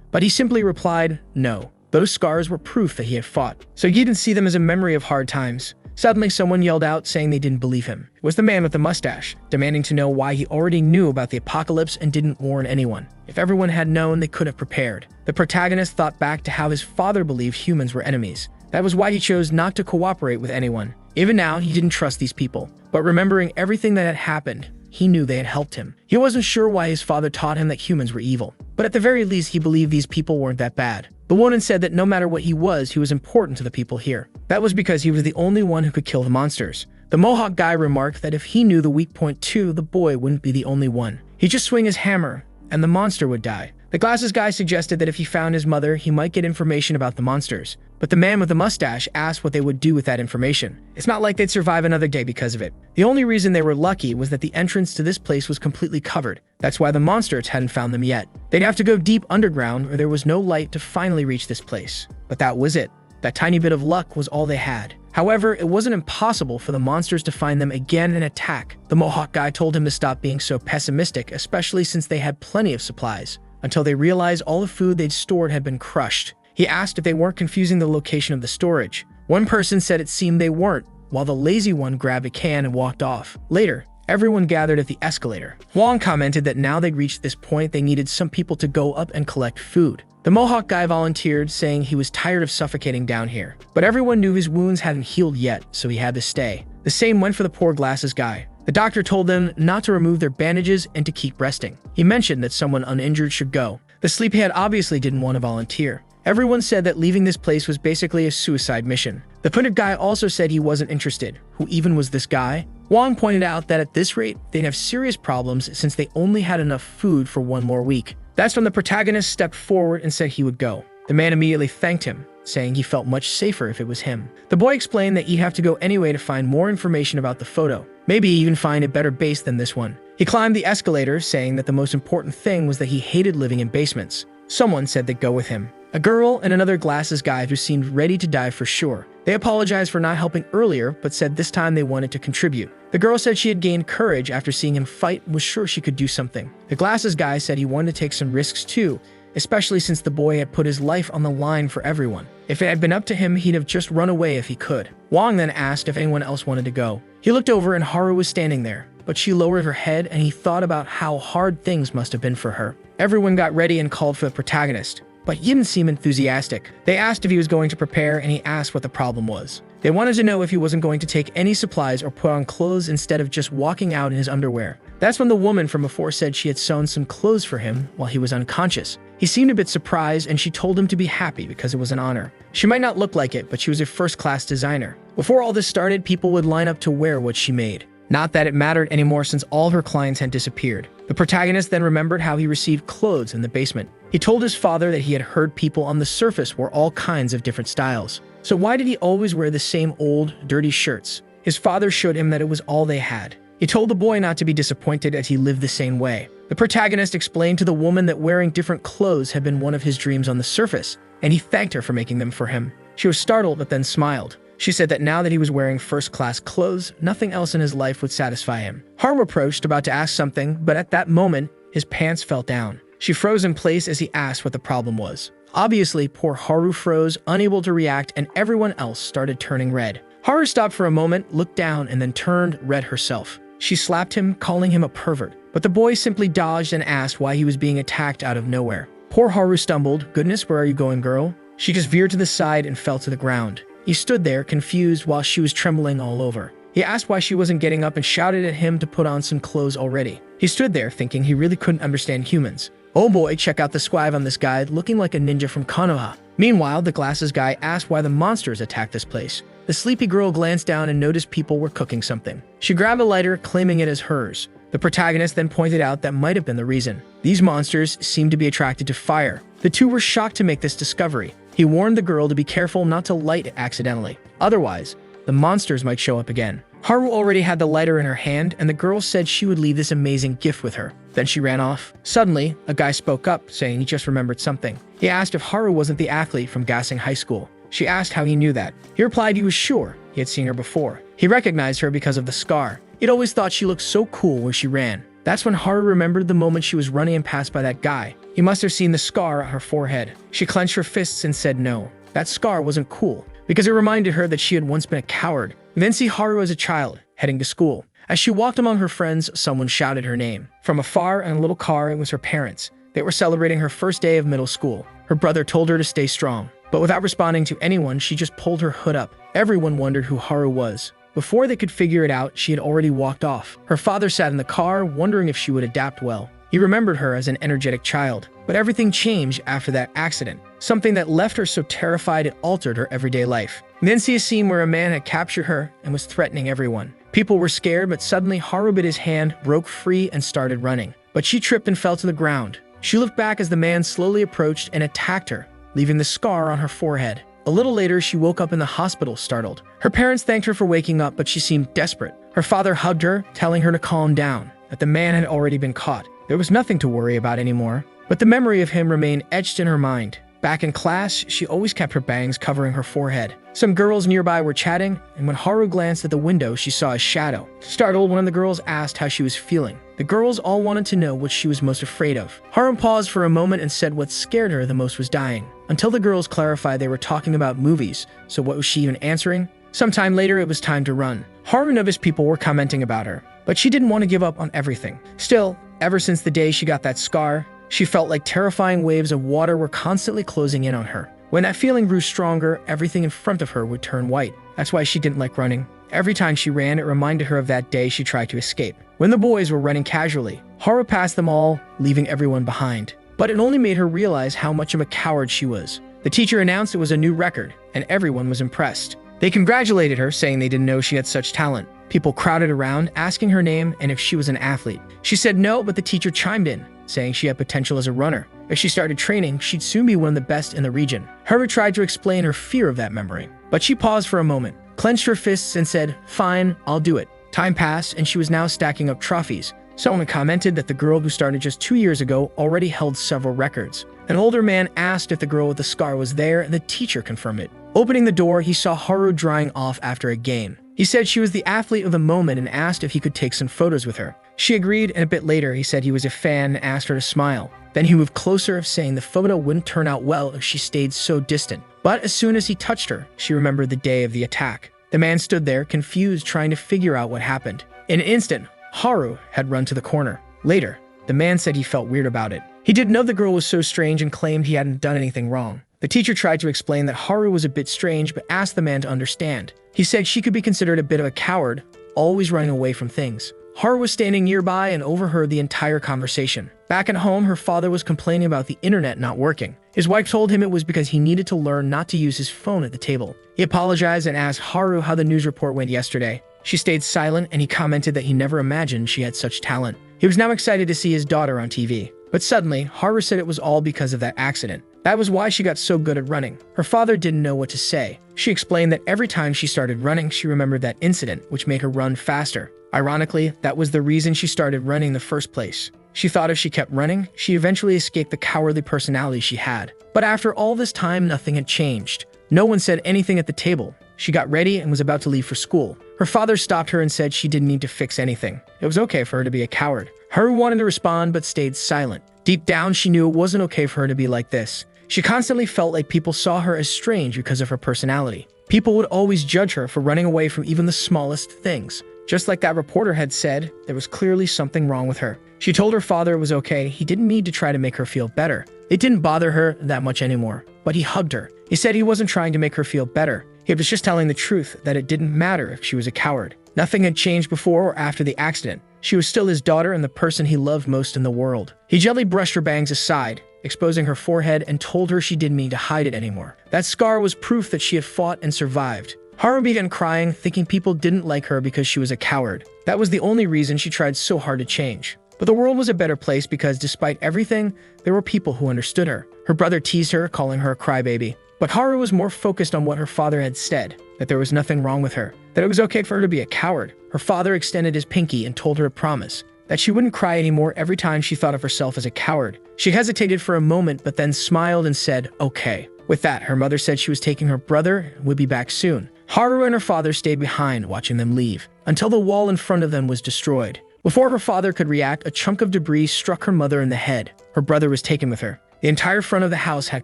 But he simply replied, no. Those scars were proof that he had fought. So he didn't see them as a memory of hard times. Suddenly, someone yelled out, saying they didn't believe him. It was the man with the mustache, demanding to know why he already knew about the apocalypse and didn't warn anyone. If everyone had known, they could have prepared. The protagonist thought back to how his father believed humans were enemies. That was why he chose not to cooperate with anyone. Even now, he didn't trust these people. But remembering everything that had happened, he knew they had helped him. He wasn't sure why his father taught him that humans were evil. but at the very least he believed these people weren't that bad. The woman said that no matter what he was important to the people here. That was because he was the only one who could kill the monsters. The Mohawk guy remarked that if he knew the weak point too, the boy wouldn't be the only one. He'd just swing his hammer, and the monster would die. The glasses guy suggested that if he found his mother, he might get information about the monsters. But the man with the mustache asked what they would do with that information. It's not like they'd survive another day because of it. The only reason they were lucky was that the entrance to this place was completely covered. That's why the monsters hadn't found them yet. They'd have to go deep underground or there was no light to finally reach this place. But that was it. That tiny bit of luck was all they had. However, it wasn't impossible for the monsters to find them again and attack. The Mohawk guy told him to stop being so pessimistic, especially since they had plenty of supplies, until they realized all the food they'd stored had been crushed. He asked if they weren't confusing the location of the storage. One person said it seemed they weren't, while the lazy one grabbed a can and walked off. Later, everyone gathered at the escalator. Wong commented that now they'd reached this point, they needed some people to go up and collect food. The Mohawk guy volunteered, saying he was tired of suffocating down here. But everyone knew his wounds hadn't healed yet, so he had to stay. The same went for the poor glasses guy. The doctor told them not to remove their bandages and to keep resting. He mentioned that someone uninjured should go. The sleepyhead obviously didn't want to volunteer. Everyone said that leaving this place was basically a suicide mission. The printed guy also said he wasn't interested. Who even was this guy? Wong pointed out that at this rate, they'd have serious problems since they only had enough food for one more week. That's when the protagonist stepped forward and said he would go. The man immediately thanked him, saying he felt much safer if it was him. The boy explained that he'd have to go anyway to find more information about the photo, maybe even find a better base than this one. He climbed the escalator, saying that the most important thing was that he hated living in basements. Someone said they'd go with him. A girl and another glasses guy who seemed ready to die for sure. They apologized for not helping earlier, but said this time they wanted to contribute. The girl said she had gained courage after seeing him fight and was sure she could do something. The glasses guy said he wanted to take some risks too, especially since the boy had put his life on the line for everyone. If it had been up to him, he'd have just run away if he could. Wong then asked if anyone else wanted to go. He looked over and Haru was standing there, but she lowered her head and he thought about how hard things must have been for her. Everyone got ready and called for the protagonist, but he didn't seem enthusiastic. They asked if he was going to prepare and he asked what the problem was. They wanted to know if he wasn't going to take any supplies or put on clothes instead of just walking out in his underwear. That's when the woman from before said she had sewn some clothes for him while he was unconscious. He seemed a bit surprised and she told him to be happy because it was an honor. She might not look like it, but she was a first-class designer. Before all this started, people would line up to wear what she made. Not that it mattered anymore since all her clients had disappeared. The protagonist then remembered how he received clothes in the basement. He told his father that he had heard people on the surface wore all kinds of different styles. So why did he always wear the same old, dirty shirts? His father showed him that it was all they had. He told the boy not to be disappointed as he lived the same way. The protagonist explained to the woman that wearing different clothes had been one of his dreams on the surface, and he thanked her for making them for him. She was startled but then smiled. She said that now that he was wearing first-class clothes, nothing else in his life would satisfy him. Haru approached, about to ask something, but at that moment, his pants fell down. She froze in place as he asked what the problem was. Obviously, poor Haru froze, unable to react, and everyone else started turning red. Haru stopped for a moment, looked down, and then turned red herself. She slapped him, calling him a pervert. But the boy simply dodged and asked why he was being attacked out of nowhere. Poor Haru stumbled. "Goodness, where are you going, girl?" She just veered to the side and fell to the ground. He stood there, confused, while she was trembling all over. He asked why she wasn't getting up and shouted at him to put on some clothes already. He stood there, thinking he really couldn't understand humans. "Oh boy, check out the scribe on this guy, looking like a ninja from Konoha." Meanwhile, the glasses guy asked why the monsters attacked this place. The sleepy girl glanced down and noticed people were cooking something. She grabbed a lighter, claiming it as hers. The protagonist then pointed out that might have been the reason. These monsters seemed to be attracted to fire. The two were shocked to make this discovery. He warned the girl to be careful not to light it accidentally. Otherwise, the monsters might show up again. Haru already had the lighter in her hand, and the girl said she would leave this amazing gift with her. Then she ran off. Suddenly, a guy spoke up, saying he just remembered something. He asked if Haru wasn't the athlete from Gasing High School. She asked how he knew that. He replied he was sure he had seen her before. He recognized her because of the scar. He'd always thought she looked so cool where she ran. That's when Haru remembered the moment she was running and passed by that guy. He must have seen the scar on her forehead. She clenched her fists and said no. That scar wasn't cool, because it reminded her that she had once been a coward. We then see Haru as a child, heading to school. As she walked among her friends, someone shouted her name. From afar in a little car, it was her parents. They were celebrating her first day of middle school. Her brother told her to stay strong. But without responding to anyone, she just pulled her hood up. Everyone wondered who Haru was. Before they could figure it out, she had already walked off. Her father sat in the car, wondering if she would adapt well. He remembered her as an energetic child, but everything changed after that accident, something that left her so terrified it altered her everyday life. We then see a scene where a man had captured her and was threatening everyone. People were scared, but suddenly Haru bit his hand, broke free, and started running. But she tripped and fell to the ground. She looked back as the man slowly approached and attacked her, leaving the scar on her forehead. A little later, she woke up in the hospital, startled. Her parents thanked her for waking up, but she seemed desperate. Her father hugged her, telling her to calm down, that the man had already been caught. There was nothing to worry about anymore, but the memory of him remained etched in her mind. Back in class, she always kept her bangs covering her forehead. Some girls nearby were chatting, and when Haru glanced at the window, she saw a shadow. Startled, one of the girls asked how she was feeling. The girls all wanted to know what she was most afraid of. Haru paused for a moment and said what scared her the most was dying, until the girls clarified they were talking about movies, so what was she even answering? Sometime later, it was time to run. Haru noticed people were commenting about her, but she didn't want to give up on everything. Still, ever since the day she got that scar, she felt like terrifying waves of water were constantly closing in on her. When that feeling grew stronger, everything in front of her would turn white. That's why she didn't like running. Every time she ran, it reminded her of that day she tried to escape. When the boys were running casually, Haru passed them all, leaving everyone behind. But it only made her realize how much of a coward she was. The teacher announced it was a new record, and everyone was impressed. They congratulated her, saying they didn't know she had such talent. People crowded around, asking her name and if she was an athlete. She said no, but the teacher chimed in, saying she had potential as a runner. If she started training, she'd soon be one of the best in the region. Haru tried to explain her fear of that memory, but she paused for a moment, clenched her fists and said, "Fine, I'll do it." Time passed, and she was now stacking up trophies. Someone commented that the girl who started just 2 years ago already held several records. An older man asked if the girl with the scar was there, and the teacher confirmed it. Opening the door, he saw Haru drying off after a game. He said she was the athlete of the moment and asked if he could take some photos with her. She agreed, and a bit later, he said he was a fan and asked her to smile. Then he moved closer, saying the photo wouldn't turn out well if she stayed so distant. But as soon as he touched her, she remembered the day of the attack. The man stood there, confused, trying to figure out what happened. In an instant, Haru had run to the corner. Later, the man said he felt weird about it. He didn't know the girl was so strange and claimed he hadn't done anything wrong. The teacher tried to explain that Haru was a bit strange, but asked the man to understand. He said she could be considered a bit of a coward, always running away from things. Haru was standing nearby and overheard the entire conversation. Back at home, her father was complaining about the internet not working. His wife told him it was because he needed to learn not to use his phone at the table. He apologized and asked Haru how the news report went yesterday. She stayed silent, and he commented that he never imagined she had such talent. He was now excited to see his daughter on TV. But suddenly, Haru said it was all because of that accident. That was why she got so good at running. Her father didn't know what to say. She explained that every time she started running, she remembered that incident, which made her run faster. Ironically, that was the reason she started running in the first place. She thought if she kept running, she eventually escaped the cowardly personality she had. But after all this time, nothing had changed. No one said anything at the table. She got ready and was about to leave for school. Her father stopped her and said she didn't need to fix anything. It was okay for her to be a coward. Haru wanted to respond but stayed silent. Deep down, she knew it wasn't okay for her to be like this. She constantly felt like people saw her as strange because of her personality. People would always judge her for running away from even the smallest things. Just like that reporter had said, there was clearly something wrong with her. She told her father it was okay. He didn't need to try to make her feel better. It didn't bother her that much anymore, but he hugged her. He said he wasn't trying to make her feel better. He was just telling the truth, that it didn't matter if she was a coward. Nothing had changed before or after the accident. She was still his daughter and the person he loved most in the world. He gently brushed her bangs aside, exposing her forehead, and told her she didn't need to hide it anymore. That scar was proof that she had fought and survived. Haru began crying, thinking people didn't like her because she was a coward. That was the only reason she tried so hard to change. But the world was a better place because despite everything, there were people who understood her. Her brother teased her, calling her a crybaby. But Haru was more focused on what her father had said, that there was nothing wrong with her, that it was okay for her to be a coward. Her father extended his pinky and told her a promise, that she wouldn't cry anymore every time she thought of herself as a coward. She hesitated for a moment, but then smiled and said, okay. With that, her mother said she was taking her brother and would be back soon. Haru and her father stayed behind, watching them leave, until the wall in front of them was destroyed. Before her father could react, a chunk of debris struck her mother in the head. Her brother was taken with her. The entire front of the house had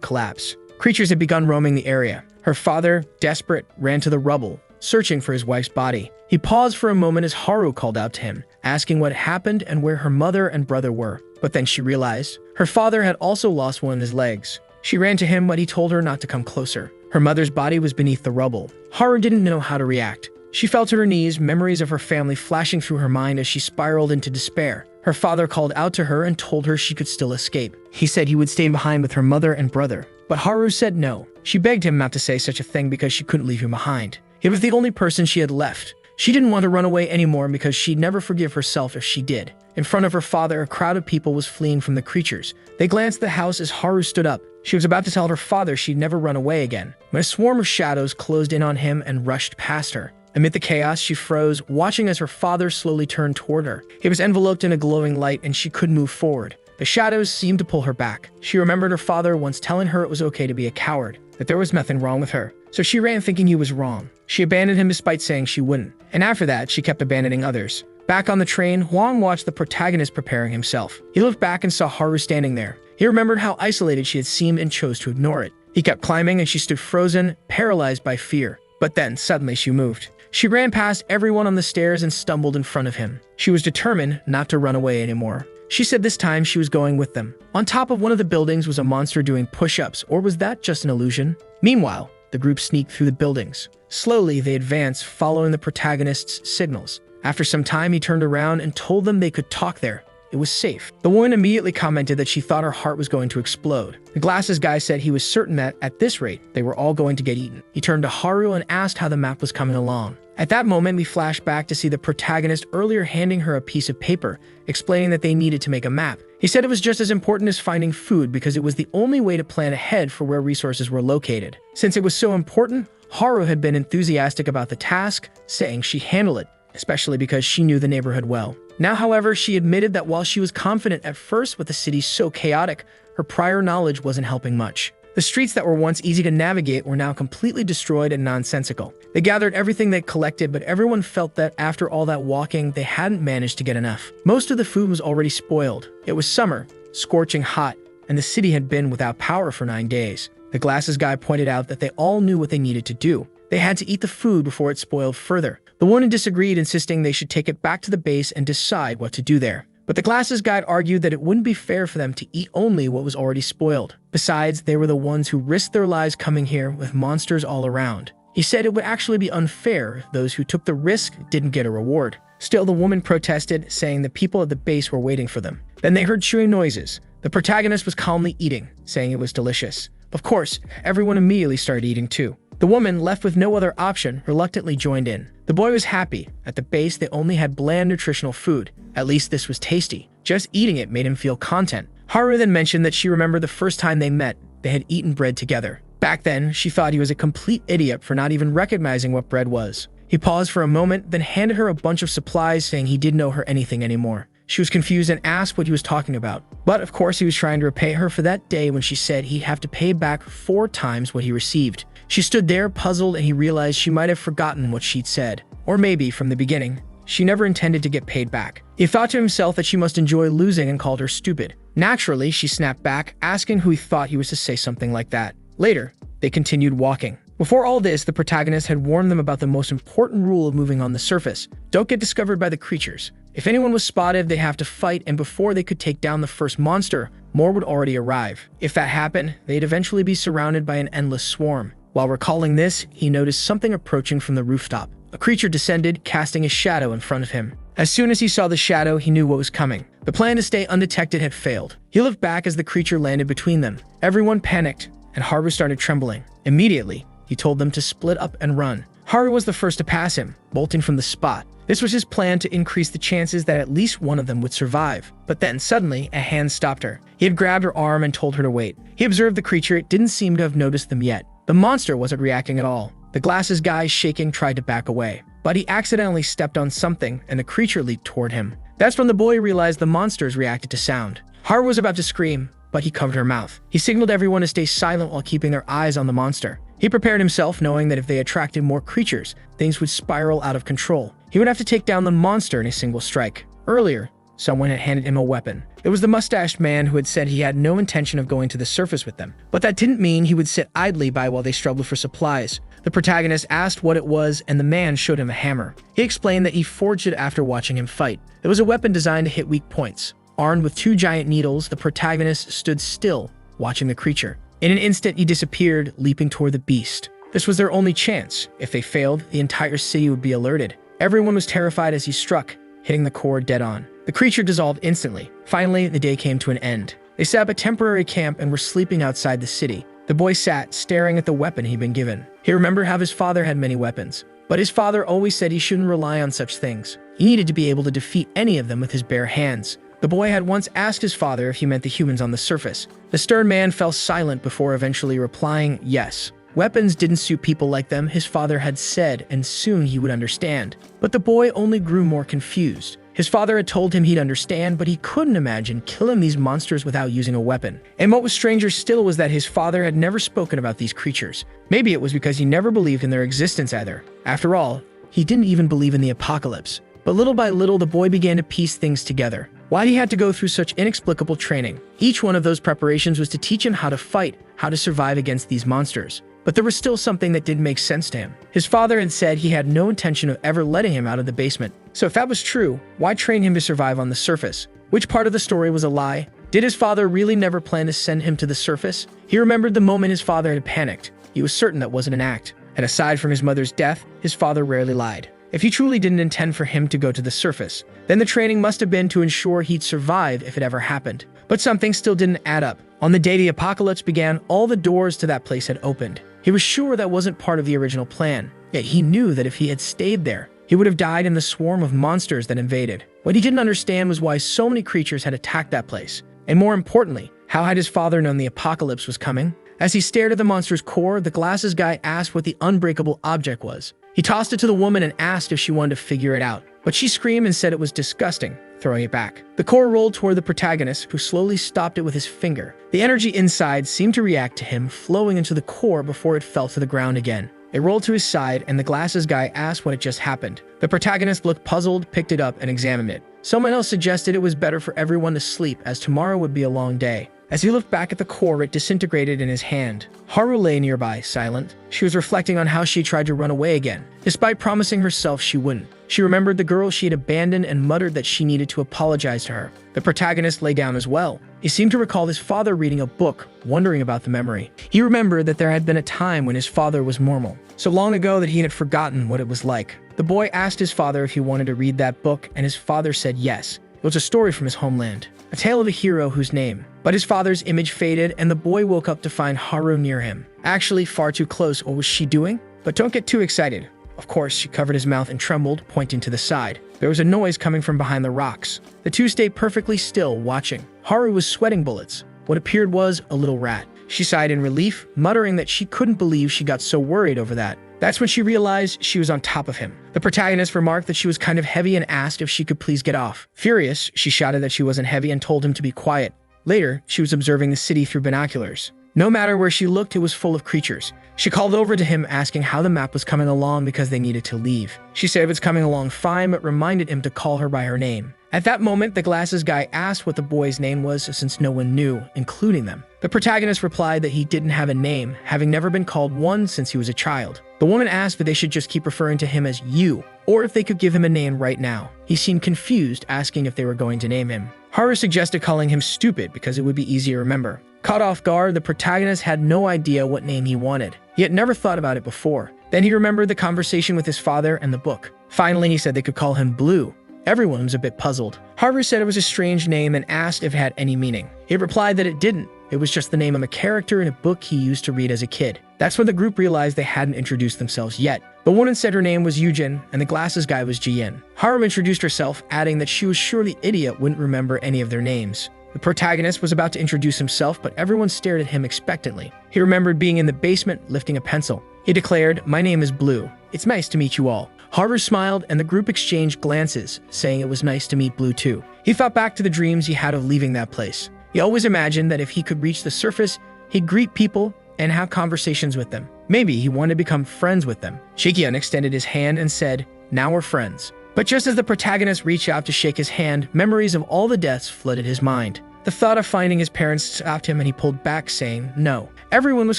collapsed. Creatures had begun roaming the area. Her father, desperate, ran to the rubble, searching for his wife's body. He paused for a moment as Haru called out to him, asking what happened and where her mother and brother were. But then she realized her father had also lost one of his legs. She ran to him, but he told her not to come closer. Her mother's body was beneath the rubble. Haru didn't know how to react. She fell to her knees, memories of her family flashing through her mind as she spiraled into despair. Her father called out to her and told her she could still escape. He said he would stay behind with her mother and brother, but Haru said no. She begged him not to say such a thing because she couldn't leave him behind. He was the only person she had left. She didn't want to run away anymore because she'd never forgive herself if she did. In front of her father, a crowd of people was fleeing from the creatures. They glanced at the house as Haru stood up. She was about to tell her father she'd never run away again, when a swarm of shadows closed in on him and rushed past her. Amid the chaos, she froze, watching as her father slowly turned toward her. He was enveloped in a glowing light and she couldn't move forward. The shadows seemed to pull her back. She remembered her father once telling her it was okay to be a coward, that there was nothing wrong with her. So she ran thinking he was wrong. She abandoned him despite saying she wouldn't. And after that, she kept abandoning others. Back on the train, Huang watched the protagonist preparing himself. He looked back and saw Haru standing there. He remembered how isolated she had seemed and chose to ignore it. He kept climbing and she stood frozen, paralyzed by fear. But then, suddenly she moved. She ran past everyone on the stairs and stumbled in front of him. She was determined not to run away anymore. She said this time she was going with them. On top of one of the buildings was a monster doing push-ups, or was that just an illusion? Meanwhile, the group sneaked through the buildings. Slowly, they advanced, following the protagonist's signals. After some time, he turned around and told them they could talk there. It was safe. The woman immediately commented that she thought her heart was going to explode. The glasses guy said he was certain that, at this rate, they were all going to get eaten. He turned to Haru and asked how the map was coming along. At that moment, we flashed back to see the protagonist earlier handing her a piece of paper, explaining that they needed to make a map. He said it was just as important as finding food because it was the only way to plan ahead for where resources were located. Since it was so important, Haru had been enthusiastic about the task, saying she'd handle it, especially because she knew the neighborhood well. Now, however, she admitted that while she was confident at first with the city so chaotic, her prior knowledge wasn't helping much. The streets that were once easy to navigate were now completely destroyed and nonsensical. They gathered everything they collected, but everyone felt that after all that walking, they hadn't managed to get enough. Most of the food was already spoiled. It was summer, scorching hot, and the city had been without power for 9 days. The glasses guy pointed out that they all knew what they needed to do. They had to eat the food before it spoiled further. The woman disagreed, insisting they should take it back to the base and decide what to do there. But the glasses guide argued that it wouldn't be fair for them to eat only what was already spoiled. Besides, they were the ones who risked their lives coming here with monsters all around. He said it would actually be unfair if those who took the risk didn't get a reward. Still, the woman protested, saying the people at the base were waiting for them. Then they heard chewing noises. The protagonist was calmly eating, saying it was delicious. Of course, everyone immediately started eating too. The woman, left with no other option, reluctantly joined in. The boy was happy. At the base, they only had bland nutritional food. At least this was tasty. Just eating it made him feel content. Haru then mentioned that she remembered the first time they met, they had eaten bread together. Back then, she thought he was a complete idiot for not even recognizing what bread was. He paused for a moment, then handed her a bunch of supplies, saying he didn't owe her anything anymore. She was confused and asked what he was talking about. But of course, he was trying to repay her for that day when she said he'd have to pay back 4 times what he received. She stood there puzzled, and he realized she might have forgotten what she'd said. Or maybe, from the beginning, she never intended to get paid back. He thought to himself that she must enjoy losing and called her stupid. Naturally, she snapped back, asking who he thought he was to say something like that. Later, they continued walking. Before all this, the protagonist had warned them about the most important rule of moving on the surface. Don't get discovered by the creatures. If anyone was spotted, they'd have to fight, and before they could take down the first monster, more would already arrive. If that happened, they'd eventually be surrounded by an endless swarm. While recalling this, he noticed something approaching from the rooftop. A creature descended, casting a shadow in front of him. As soon as he saw the shadow, he knew what was coming. The plan to stay undetected had failed. He looked back as the creature landed between them. Everyone panicked, and Haru started trembling. Immediately, he told them to split up and run. Haru was the first to pass him, bolting from the spot. This was his plan to increase the chances that at least one of them would survive. But then, suddenly, a hand stopped her. He had grabbed her arm and told her to wait. He observed the creature. It didn't seem to have noticed them yet. The monster wasn't reacting at all. The glasses guy, shaking, tried to back away. But he accidentally stepped on something, and the creature leaped toward him. That's when the boy realized the monsters reacted to sound. Haru was about to scream, but he covered her mouth. He signaled everyone to stay silent while keeping their eyes on the monster. He prepared himself, knowing that if they attracted more creatures, things would spiral out of control. He would have to take down the monster in a single strike. Earlier, someone had handed him a weapon. It was the mustached man who had said he had no intention of going to the surface with them. But that didn't mean he would sit idly by while they struggled for supplies. The protagonist asked what it was, and the man showed him a hammer. He explained that he forged it after watching him fight. It was a weapon designed to hit weak points. Armed with 2 giant needles, the protagonist stood still, watching the creature. In an instant, he disappeared, leaping toward the beast. This was their only chance. If they failed, the entire city would be alerted. Everyone was terrified as he struck, hitting the core dead on. The creature dissolved instantly. Finally, the day came to an end. They set up a temporary camp and were sleeping outside the city. The boy sat, staring at the weapon he'd been given. He remembered how his father had many weapons, but his father always said he shouldn't rely on such things. He needed to be able to defeat any of them with his bare hands. The boy had once asked his father if he meant the humans on the surface. The stern man fell silent before eventually replying, yes. Weapons didn't suit people like them, his father had said, and soon he would understand. But the boy only grew more confused. His father had told him he'd understand, but he couldn't imagine killing these monsters without using a weapon. And what was stranger still was that his father had never spoken about these creatures. Maybe it was because he never believed in their existence either. After all, he didn't even believe in the apocalypse. But little by little, the boy began to piece things together. Why he had to go through such inexplicable training? Each one of those preparations was to teach him how to fight, how to survive against these monsters. But there was still something that didn't make sense to him. His father had said he had no intention of ever letting him out of the basement. So if that was true, why train him to survive on the surface? Which part of the story was a lie? Did his father really never plan to send him to the surface? He remembered the moment his father had panicked. He was certain that wasn't an act. And aside from his mother's death, his father rarely lied. If he truly didn't intend for him to go to the surface, then the training must have been to ensure he'd survive if it ever happened. But something still didn't add up. On the day the apocalypse began, all the doors to that place had opened. He was sure that wasn't part of the original plan, yet he knew that if he had stayed there, he would have died in the swarm of monsters that invaded. What he didn't understand was why so many creatures had attacked that place. And more importantly, how had his father known the apocalypse was coming? As he stared at the monster's core, the glasses guy asked what the unbreakable object was. He tossed it to the woman and asked if she wanted to figure it out, but she screamed and said it was disgusting, throwing it back. The core rolled toward the protagonist, who slowly stopped it with his finger. The energy inside seemed to react to him, flowing into the core before it fell to the ground again. It rolled to his side, and the glasses guy asked what had just happened. The protagonist looked puzzled, picked it up, and examined it. Someone else suggested it was better for everyone to sleep, as tomorrow would be a long day. As he looked back at the core, it disintegrated in his hand. Haru lay nearby, silent. She was reflecting on how she tried to run away again, despite promising herself she wouldn't. She remembered the girl she had abandoned and muttered that she needed to apologize to her. The protagonist lay down as well. He seemed to recall his father reading a book, wondering about the memory. He remembered that there had been a time when his father was normal, so long ago that he had forgotten what it was like. The boy asked his father if he wanted to read that book, and his father said yes. It was a story from his homeland, a tale of a hero whose name. But his father's image faded, and the boy woke up to find Haru near him. Actually, far too close. What was she doing? But don't get too excited. Of course, she covered his mouth and trembled, pointing to the side. There was a noise coming from behind the rocks. The two stayed perfectly still, watching. Haru was sweating bullets. What appeared was a little rat. She sighed in relief, muttering that she couldn't believe she got so worried over that. That's when she realized she was on top of him. The protagonist remarked that she was kind of heavy and asked if she could please get off. Furious, she shouted that she wasn't heavy and told him to be quiet. Later, she was observing the city through binoculars. No matter where she looked, it was full of creatures. She called over to him, asking how the map was coming along because they needed to leave. She said it was coming along fine, but reminded him to call her by her name. At that moment, the glasses guy asked what the boy's name was, since no one knew, including them. The protagonist replied that he didn't have a name, having never been called one since he was a child. The woman asked if they should just keep referring to him as you, or if they could give him a name right now. He seemed confused, asking if they were going to name him. Haru suggested calling him Stupid because it would be easier to remember. Caught off guard, the protagonist had no idea what name he wanted. He had never thought about it before. Then he remembered the conversation with his father and the book. Finally, he said they could call him Blue. Everyone was a bit puzzled. Haru said it was a strange name and asked if it had any meaning. He replied that it didn't. It was just the name of a character in a book he used to read as a kid. That's when the group realized they hadn't introduced themselves yet. The woman said her name was Yujin, and the glasses guy was Jian. Haru introduced herself, adding that she was sure the idiot wouldn't remember any of their names. The protagonist was about to introduce himself, but everyone stared at him expectantly. He remembered being in the basement, lifting a pencil. He declared, "My name is Blue. It's nice to meet you all." Haru smiled, and the group exchanged glances, saying it was nice to meet Blue too. He thought back to the dreams he had of leaving that place. He always imagined that if he could reach the surface, he'd greet people and have conversations with them. Maybe he wanted to become friends with them. Shikian extended his hand and said, "Now we're friends." But just as the protagonist reached out to shake his hand, memories of all the deaths flooded his mind. The thought of finding his parents stopped him, and he pulled back, saying, "No." Everyone was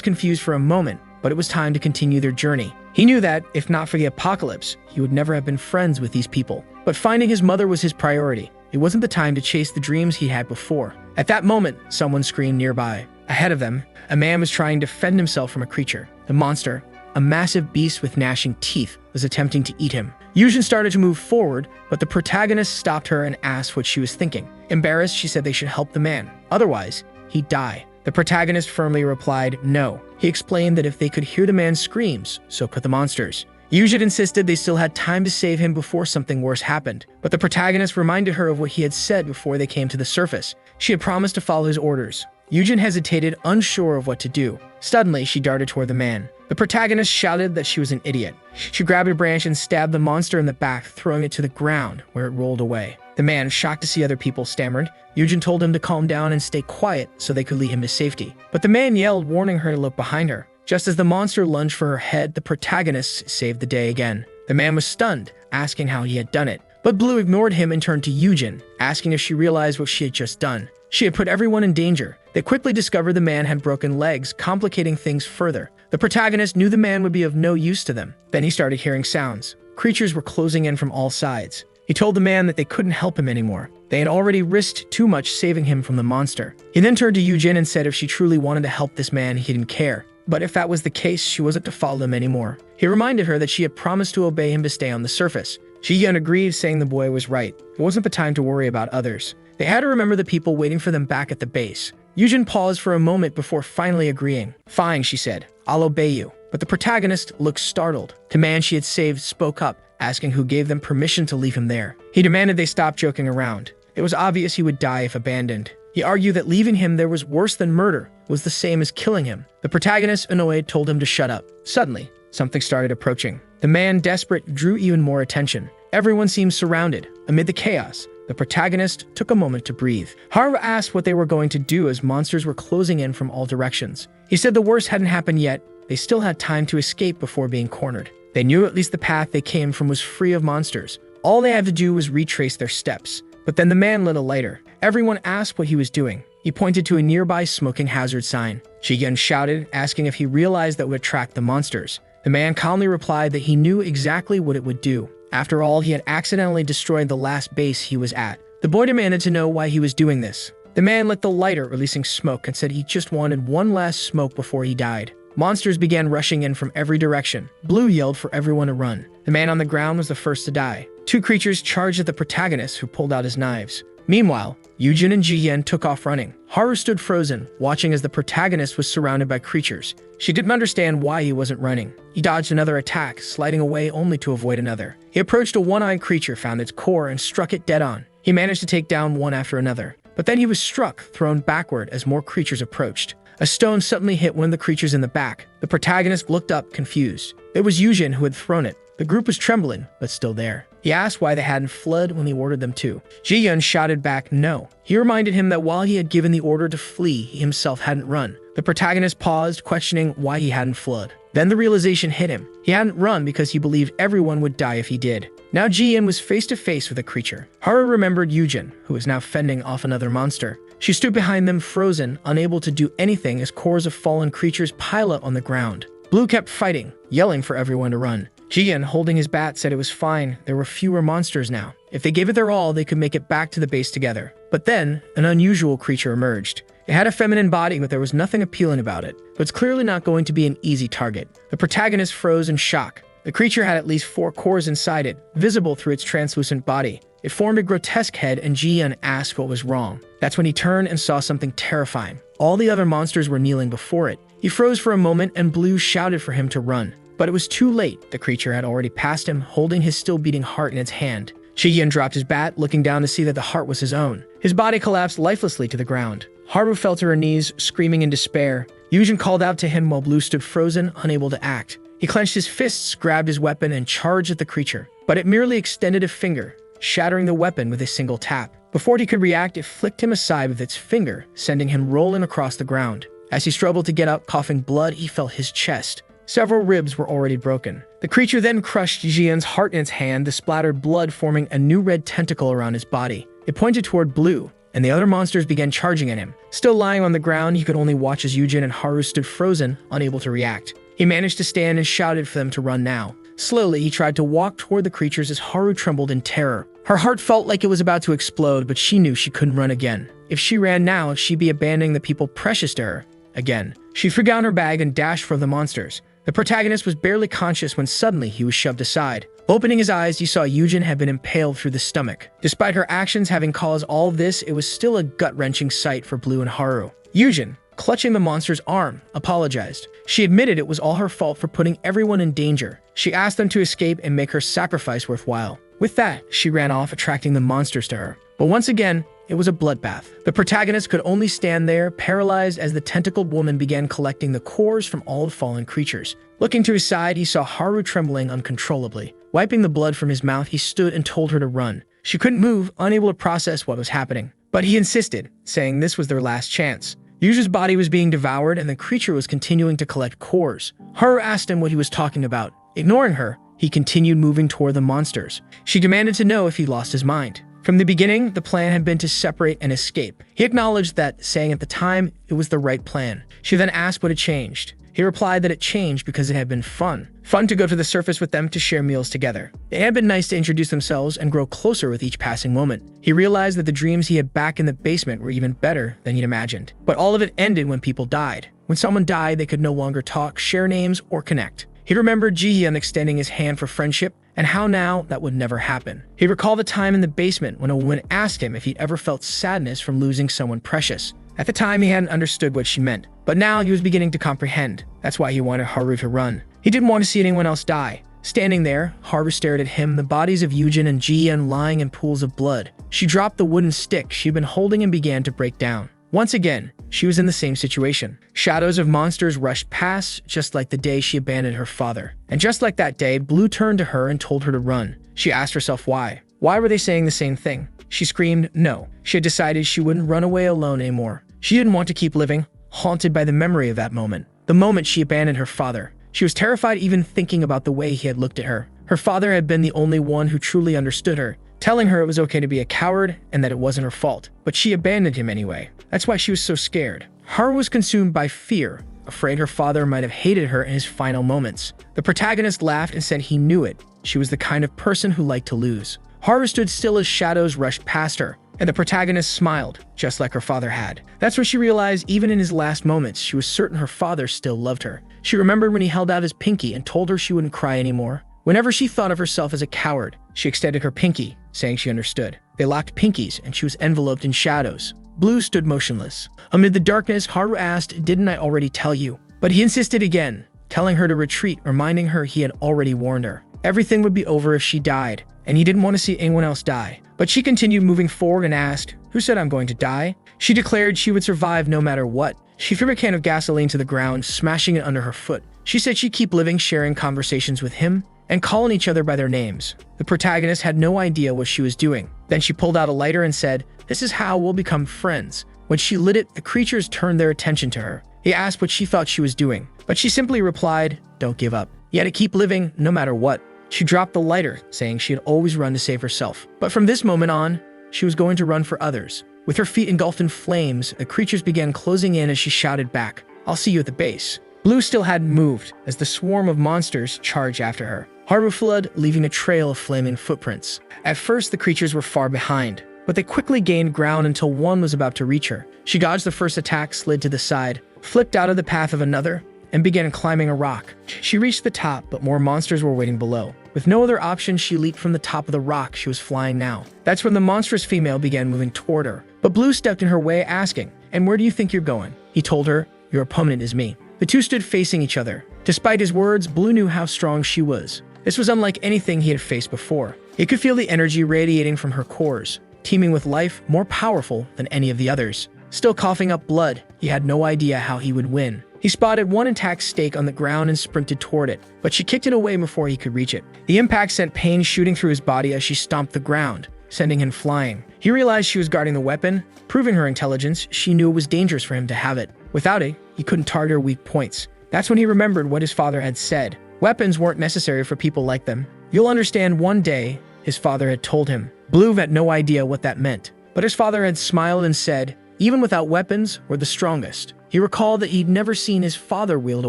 confused for a moment, but it was time to continue their journey. He knew that, if not for the apocalypse, he would never have been friends with these people. But finding his mother was his priority. It wasn't the time to chase the dreams he had before. At that moment, someone screamed nearby. Ahead of them, a man was trying to defend himself from a creature. The monster, a massive beast with gnashing teeth was attempting to eat him. Yujin started to move forward, but the protagonist stopped her and asked what she was thinking. Embarrassed, she said they should help the man, otherwise he'd die. The protagonist firmly replied no. He explained that if they could hear the man's screams, so could the monsters. Yujin insisted they still had time to save him before something worse happened, but the protagonist reminded her of what he had said before they came to the surface. She had promised to follow his orders. Yujin hesitated, unsure of what to do. Suddenly, she darted toward the man. The protagonist shouted that she was an idiot. She grabbed a branch and stabbed the monster in the back, throwing it to the ground, where it rolled away. The man, shocked to see other people, stammered. Yujin told him to calm down and stay quiet so they could lead him to safety. But the man yelled, warning her to look behind her. Just as the monster lunged for her head, the protagonist saved the day again. The man was stunned, asking how he had done it. But Blue ignored him and turned to Yujin, asking if she realized what she had just done. She had put everyone in danger. They quickly discovered the man had broken legs, complicating things further. The protagonist knew the man would be of no use to them. Then he started hearing sounds. Creatures were closing in from all sides. He told the man that they couldn't help him anymore. They had already risked too much saving him from the monster. He then turned to Yujin and said if she truly wanted to help this man, he didn't care. But if that was the case, she wasn't to follow him anymore. He reminded her that she had promised to obey him to stay on the surface. Ji-yeon agreed, saying the boy was right. It wasn't the time to worry about others. They had to remember the people waiting for them back at the base. Yujin paused for a moment before finally agreeing. Fine, she said. I'll obey you. But the protagonist looked startled. The man she had saved spoke up, asking who gave them permission to leave him there. He demanded they stop joking around. It was obvious he would die if abandoned. He argued that leaving him there was worse than murder, was the same as killing him. The protagonist, annoyed, told him to shut up. Suddenly, something started approaching. The man, desperate, drew even more attention. Everyone seemed surrounded. Amid the chaos, the protagonist took a moment to breathe. Haru asked what they were going to do as monsters were closing in from all directions. He said the worst hadn't happened yet. They still had time to escape before being cornered. They knew at least the path they came from was free of monsters. All they had to do was retrace their steps. But then the man lit a lighter. Everyone asked what he was doing. He pointed to a nearby smoking hazard sign. Ji-yeon shouted, asking if he realized that would attract the monsters. The man calmly replied that he knew exactly what it would do. After all, he had accidentally destroyed the last base he was at. The boy demanded to know why he was doing this. The man lit the lighter, releasing smoke, and said he just wanted one last smoke before he died. Monsters began rushing in from every direction. Blue yelled for everyone to run. The man on the ground was the first to die. Two creatures charged at the protagonist, who pulled out his knives. Meanwhile, Yujin and Ji-yeon took off running. Haru stood frozen, watching as the protagonist was surrounded by creatures. She didn't understand why he wasn't running. He dodged another attack, sliding away only to avoid another. He approached a one-eyed creature, found its core, and struck it dead on. He managed to take down one after another. But then he was struck, thrown backward as more creatures approached. A stone suddenly hit one of the creatures in the back. The protagonist looked up, confused. It was Yujin who had thrown it. The group was trembling, but still there. He asked why they hadn't fled when he ordered them to. Ji-yeon shouted back no. He reminded him that while he had given the order to flee, he himself hadn't run. The protagonist paused, questioning why he hadn't fled. Then the realization hit him. He hadn't run because he believed everyone would die if he did. Now Ji-yeon was face to face with a creature. Haru remembered Yujin, who was now fending off another monster. She stood behind them, frozen, unable to do anything as cores of fallen creatures pile up on the ground. Blue kept fighting, yelling for everyone to run. Ji-yeon, holding his bat, said it was fine. There were fewer monsters now. If they gave it their all, they could make it back to the base together. But then, an unusual creature emerged. It had a feminine body, but there was nothing appealing about it. But it's clearly not going to be an easy target. The protagonist froze in shock. The creature had at least 4 cores inside it, visible through its translucent body. It formed a grotesque head, and Ji-yeon asked what was wrong. That's when he turned and saw something terrifying. All the other monsters were kneeling before it. He froze for a moment, and Blue shouted for him to run. But it was too late. The creature had already passed him, holding his still beating heart in its hand. Ji-yeon dropped his bat, looking down to see that the heart was his own. His body collapsed lifelessly to the ground. Haru fell to her knees, screaming in despair. Yujin called out to him while Blue stood frozen, unable to act. He clenched his fists, grabbed his weapon, and charged at the creature. But it merely extended a finger, shattering the weapon with a single tap. Before he could react, it flicked him aside with its finger, sending him rolling across the ground. As he struggled to get up, coughing blood, he felt his chest. Several ribs were already broken. The creature then crushed Ji-yeon's heart in its hand, the splattered blood forming a new red tentacle around his body. It pointed toward Blue, and the other monsters began charging at him. Still lying on the ground, he could only watch as Yujin and Haru stood frozen, unable to react. He managed to stand and shouted for them to run now. Slowly, he tried to walk toward the creatures as Haru trembled in terror. Her heart felt like it was about to explode, but she knew she couldn't run again. If she ran now, she'd be abandoning the people precious to her. Again, she threw down her bag and dashed for the monsters. The protagonist was barely conscious when suddenly he was shoved aside. Opening his eyes, he saw Yujin had been impaled through the stomach. Despite her actions having caused all of this, it was still a gut-wrenching sight for Blue and Haru. Yujin, clutching the monster's arm, apologized. She admitted it was all her fault for putting everyone in danger. She asked them to escape and make her sacrifice worthwhile. With that, she ran off, attracting the monsters to her. But once again, it was a bloodbath. The protagonist could only stand there, paralyzed, as the tentacled woman began collecting the cores from all the fallen creatures. Looking to his side, he saw Haru trembling uncontrollably. Wiping the blood from his mouth, he stood and told her to run. She couldn't move, unable to process what was happening. But he insisted, saying this was their last chance. Yuju's body was being devoured and the creature was continuing to collect cores. Haru asked him what he was talking about. Ignoring her, he continued moving toward the monsters. She demanded to know if he lost his mind. From the beginning, the plan had been to separate and escape. He acknowledged that, saying at the time it was the right plan. She then asked what had changed. He replied that it changed because it had been fun. Fun to go to the surface with them to share meals together. It had been nice to introduce themselves and grow closer with each passing moment. He realized that the dreams he had back in the basement were even better than he'd imagined. But all of it ended when people died. When someone died, they could no longer talk, share names, or connect. He remembered Jihyun extending his hand for friendship, and how now that would never happen. He recalled the time in the basement when a woman asked him if he'd ever felt sadness from losing someone precious. At the time, he hadn't understood what she meant, but now he was beginning to comprehend. That's why he wanted Haru to run. He didn't want to see anyone else die. Standing there, Haru stared at him, the bodies of Yujin and Jihyun lying in pools of blood. She dropped the wooden stick she'd been holding and began to break down. Once again, she was in the same situation. Shadows of monsters rushed past, just like the day she abandoned her father. And just like that day, Blue turned to her and told her to run. She asked herself why. Why were they saying the same thing? She screamed no. She had decided she wouldn't run away alone anymore. She didn't want to keep living, haunted by the memory of that moment. The moment she abandoned her father. She was terrified even thinking about the way he had looked at her. Her father had been the only one who truly understood her, telling her it was okay to be a coward and that it wasn't her fault. But she abandoned him anyway. That's why she was so scared. Haru was consumed by fear, afraid her father might have hated her in his final moments. The protagonist laughed and said he knew it. She was the kind of person who liked to lose. Haru stood still as shadows rushed past her, and the protagonist smiled, just like her father had. That's when she realized even in his last moments, she was certain her father still loved her. She remembered when he held out his pinky and told her she wouldn't cry anymore. Whenever she thought of herself as a coward, she extended her pinky, saying she understood. They locked pinkies, and she was enveloped in shadows. Blue stood motionless. Amid the darkness, Haru asked, "Didn't I already tell you?" But he insisted again, telling her to retreat, reminding her he had already warned her. Everything would be over if she died, and he didn't want to see anyone else die. But she continued moving forward and asked, "Who said I'm going to die?" She declared she would survive no matter what. She threw a can of gasoline to the ground, smashing it under her foot. She said she'd keep living, sharing conversations with him, and calling each other by their names. The protagonist had no idea what she was doing. Then she pulled out a lighter and said, "This is how we'll become friends." When she lit it, the creatures turned their attention to her. He asked what she thought she was doing, but she simply replied, "Don't give up. You had to keep living no matter what." She dropped the lighter, saying she had always run to save herself. But from this moment on, she was going to run for others. With her feet engulfed in flames, the creatures began closing in as she shouted back, "I'll see you at the base." Blue still hadn't moved as the swarm of monsters charged after her. Haru fled, leaving a trail of flaming footprints. At first, the creatures were far behind, but they quickly gained ground until one was about to reach her. She dodged the first attack, slid to the side, flipped out of the path of another, and began climbing a rock. She reached the top, but more monsters were waiting below. With no other option, she leaped from the top of the rock she was flying now. That's when the monstrous female began moving toward her. But Blue stepped in her way, asking, "And where do you think you're going?" He told her, "Your opponent is me." The two stood facing each other. Despite his words, Blue knew how strong she was. This was unlike anything he had faced before. He could feel the energy radiating from her cores, teeming with life, more powerful than any of the others. Still coughing up blood, he had no idea how he would win. He spotted one intact stake on the ground and sprinted toward it, but she kicked it away before he could reach it. The impact sent pain shooting through his body as she stomped the ground, sending him flying. He realized she was guarding the weapon. Proving her intelligence, she knew it was dangerous for him to have it. Without it, he couldn't target her weak points. That's when he remembered what his father had said. Weapons weren't necessary for people like them. "You'll understand one day," his father had told him. Blue had no idea what that meant, but his father had smiled and said, "Even without weapons, we're the strongest." He recalled that he'd never seen his father wield a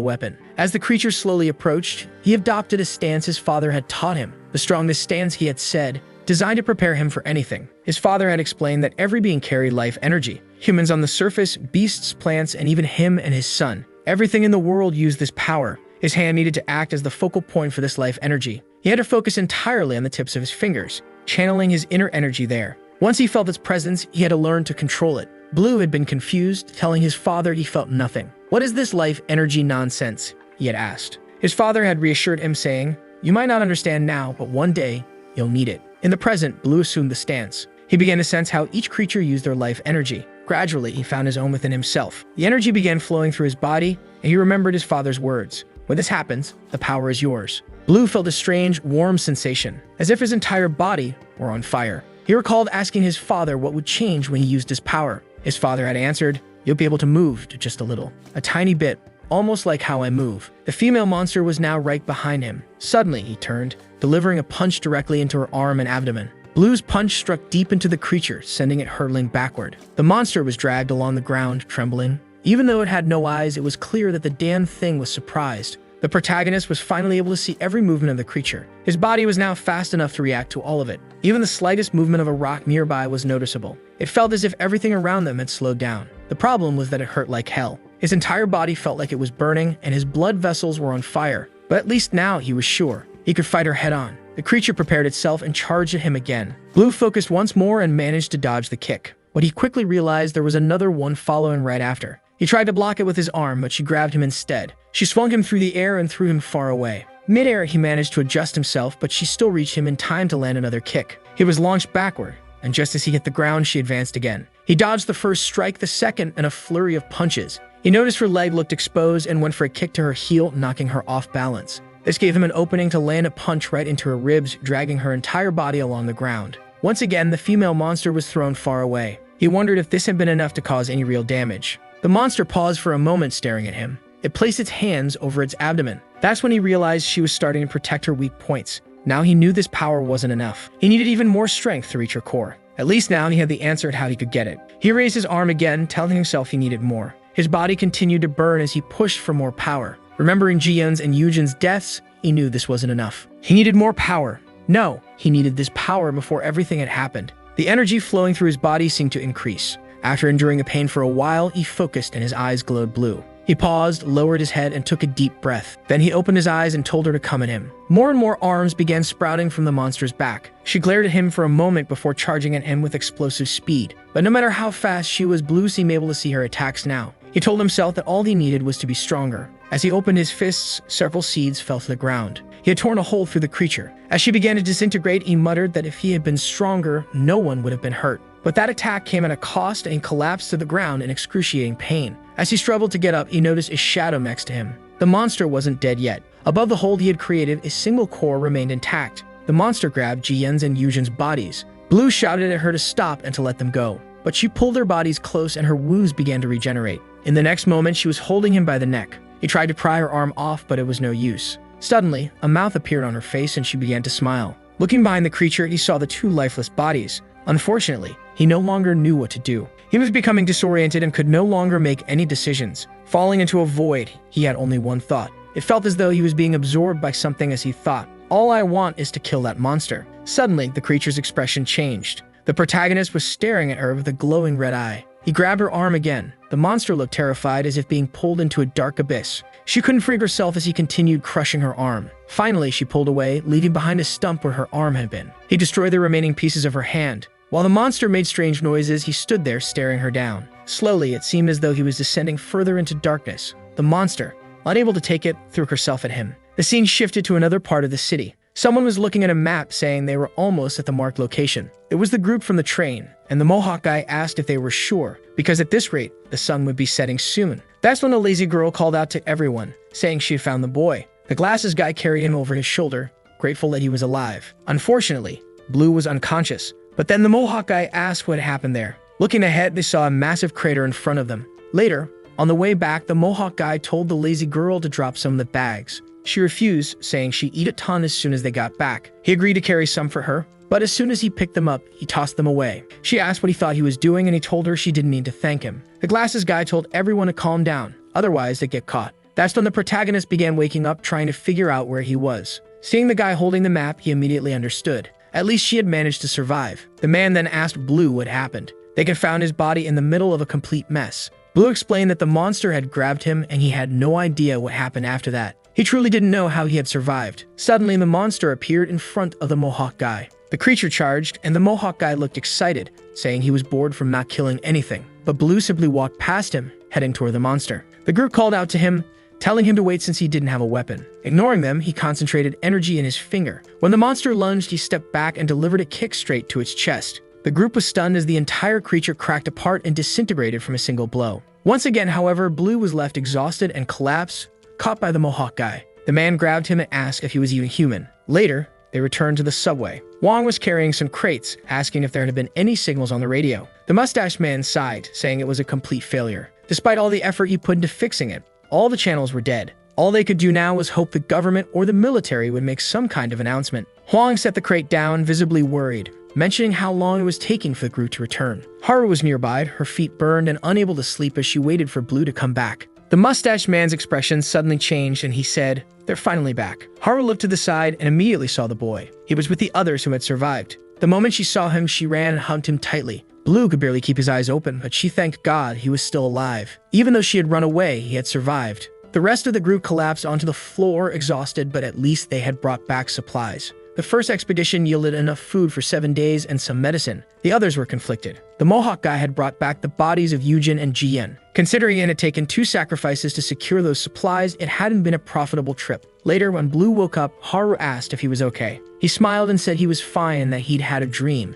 weapon. As the creature slowly approached, he adopted a stance his father had taught him, the strongest stance he had said, designed to prepare him for anything. His father had explained that every being carried life energy. Humans on the surface, beasts, plants, and even him and his son. Everything in the world used this power. His hand needed to act as the focal point for this life energy. He had to focus entirely on the tips of his fingers, channeling his inner energy there. Once he felt its presence, he had to learn to control it. Blue had been confused, telling his father he felt nothing. "What is this life energy nonsense?" he had asked. His father had reassured him, saying, "You might not understand now, but one day, you'll need it." In the present, Blue assumed the stance. He began to sense how each creature used their life energy. Gradually, he found his own within himself. The energy began flowing through his body, and he remembered his father's words. "When this happens, the power is yours." Blue felt a strange, warm sensation, as if his entire body were on fire. He recalled asking his father what would change when he used his power. His father had answered, "You'll be able to move to just a little. A tiny bit, almost like how I move." The female monster was now right behind him. Suddenly, he turned, delivering a punch directly into her arm and abdomen. Blue's punch struck deep into the creature, sending it hurtling backward. The monster was dragged along the ground, trembling. Even though it had no eyes, it was clear that the damn thing was surprised. The protagonist was finally able to see every movement of the creature. His body was now fast enough to react to all of it. Even the slightest movement of a rock nearby was noticeable. It felt as if everything around them had slowed down. The problem was that it hurt like hell. His entire body felt like it was burning, and his blood vessels were on fire. But at least now he was sure he could fight her head-on. The creature prepared itself and charged at him again. Blue focused once more and managed to dodge the kick. But he quickly realized there was another one following right after. He tried to block it with his arm, but she grabbed him instead. She swung him through the air and threw him far away. Mid-air, he managed to adjust himself, but she still reached him in time to land another kick. He was launched backward, and just as he hit the ground, she advanced again. He dodged the first strike, the second, and a flurry of punches. He noticed her leg looked exposed and went for a kick to her heel, knocking her off balance. This gave him an opening to land a punch right into her ribs, dragging her entire body along the ground. Once again, the female monster was thrown far away. He wondered if this had been enough to cause any real damage. The monster paused for a moment, staring at him. It placed its hands over its abdomen. That's when he realized she was starting to protect her weak points. Now he knew this power wasn't enough. He needed even more strength to reach her core. At least now he had the answer at how he could get it. He raised his arm again, telling himself he needed more. His body continued to burn as he pushed for more power. Remembering Ji-Yun's and Yujin's deaths, he knew this wasn't enough. He needed more power. No, he needed this power before everything had happened. The energy flowing through his body seemed to increase. After enduring the pain for a while, he focused and his eyes glowed blue. He paused, lowered his head, and took a deep breath. Then he opened his eyes and told her to come at him. More and more arms began sprouting from the monster's back. She glared at him for a moment before charging at him with explosive speed. But no matter how fast she was, Blue seemed able to see her attacks now. He told himself that all he needed was to be stronger. As he opened his fists, several seeds fell to the ground. He had torn a hole through the creature. As she began to disintegrate, he muttered that if he had been stronger, no one would have been hurt. But that attack came at a cost, and he collapsed to the ground in excruciating pain. As he struggled to get up, he noticed a shadow next to him. The monster wasn't dead yet. Above the hole he had created, a single core remained intact. The monster grabbed Ji-Yun's and Yujin's bodies. Blue shouted at her to stop and to let them go. But she pulled their bodies close and her wounds began to regenerate. In the next moment, she was holding him by the neck. He tried to pry her arm off, but it was no use. Suddenly, a mouth appeared on her face and she began to smile. Looking behind the creature, he saw the two lifeless bodies. Unfortunately, he no longer knew what to do. He was becoming disoriented and could no longer make any decisions. Falling into a void, he had only one thought. It felt as though he was being absorbed by something as he thought, "All I want is to kill that monster." Suddenly, the creature's expression changed. The protagonist was staring at her with a glowing red eye. He grabbed her arm again. The monster looked terrified, as if being pulled into a dark abyss. She couldn't free herself as he continued crushing her arm. Finally, she pulled away, leaving behind a stump where her arm had been. He destroyed the remaining pieces of her hand. While the monster made strange noises, he stood there staring her down. Slowly, it seemed as though he was descending further into darkness. The monster, unable to take it, threw herself at him. The scene shifted to another part of the city. Someone was looking at a map, saying they were almost at the marked location. It was the group from the train, and the Mohawk guy asked if they were sure, because at this rate, the sun would be setting soon. That's when a lazy girl called out to everyone, saying she had found the boy. The glasses guy carried him over his shoulder, grateful that he was alive. Unfortunately, Blue was unconscious. But then the Mohawk guy asked what happened there. Looking ahead, they saw a massive crater in front of them. Later, on the way back, the Mohawk guy told the lazy girl to drop some of the bags. She refused, saying she'd eat a ton as soon as they got back. He agreed to carry some for her, but as soon as he picked them up, he tossed them away. She asked what he thought he was doing, and he told her she didn't need to thank him. The glasses guy told everyone to calm down, otherwise they'd get caught. That's when the protagonist began waking up, trying to figure out where he was. Seeing the guy holding the map, he immediately understood. At least she had managed to survive. The man then asked Blue what happened. They could found his body in the middle of a complete mess. Blue explained that the monster had grabbed him and he had no idea what happened after that. He truly didn't know how he had survived. Suddenly, the monster appeared in front of the Mohawk guy. The creature charged, and the Mohawk guy looked excited, saying he was bored from not killing anything. But Blue simply walked past him, heading toward the monster. The group called out to him, telling him to wait since he didn't have a weapon. Ignoring them, he concentrated energy in his finger. When the monster lunged, he stepped back and delivered a kick straight to its chest. The group was stunned as the entire creature cracked apart and disintegrated from a single blow. Once again, however, Blue was left exhausted and collapsed, caught by the Mohawk guy. The man grabbed him and asked if he was even human. Later, they returned to the subway. Wong was carrying some crates, asking if there had been any signals on the radio. The mustache man sighed, saying it was a complete failure. Despite all the effort he put into fixing it, all the channels were dead. All they could do now was hope the government or the military would make some kind of announcement. Huang set the crate down, visibly worried, mentioning how long it was taking for the group to return. Haru was nearby, her feet burned and unable to sleep as she waited for Blue to come back. The mustache man's expression suddenly changed and he said, "They're finally back." Haru looked to the side and immediately saw the boy. He was with the others who had survived. The moment she saw him, she ran and hugged him tightly. Blue could barely keep his eyes open, but she thanked God he was still alive. Even though she had run away, he had survived. The rest of the group collapsed onto the floor, exhausted, but at least they had brought back supplies. The first expedition yielded enough food for 7 days and some medicine. The others were conflicted. The Mohawk guy had brought back the bodies of Yujin and Jiyen. Considering it had taken 2 sacrifices to secure those supplies, it hadn't been a profitable trip. Later, when Blue woke up, Haru asked if he was okay. He smiled and said he was fine and that he'd had a dream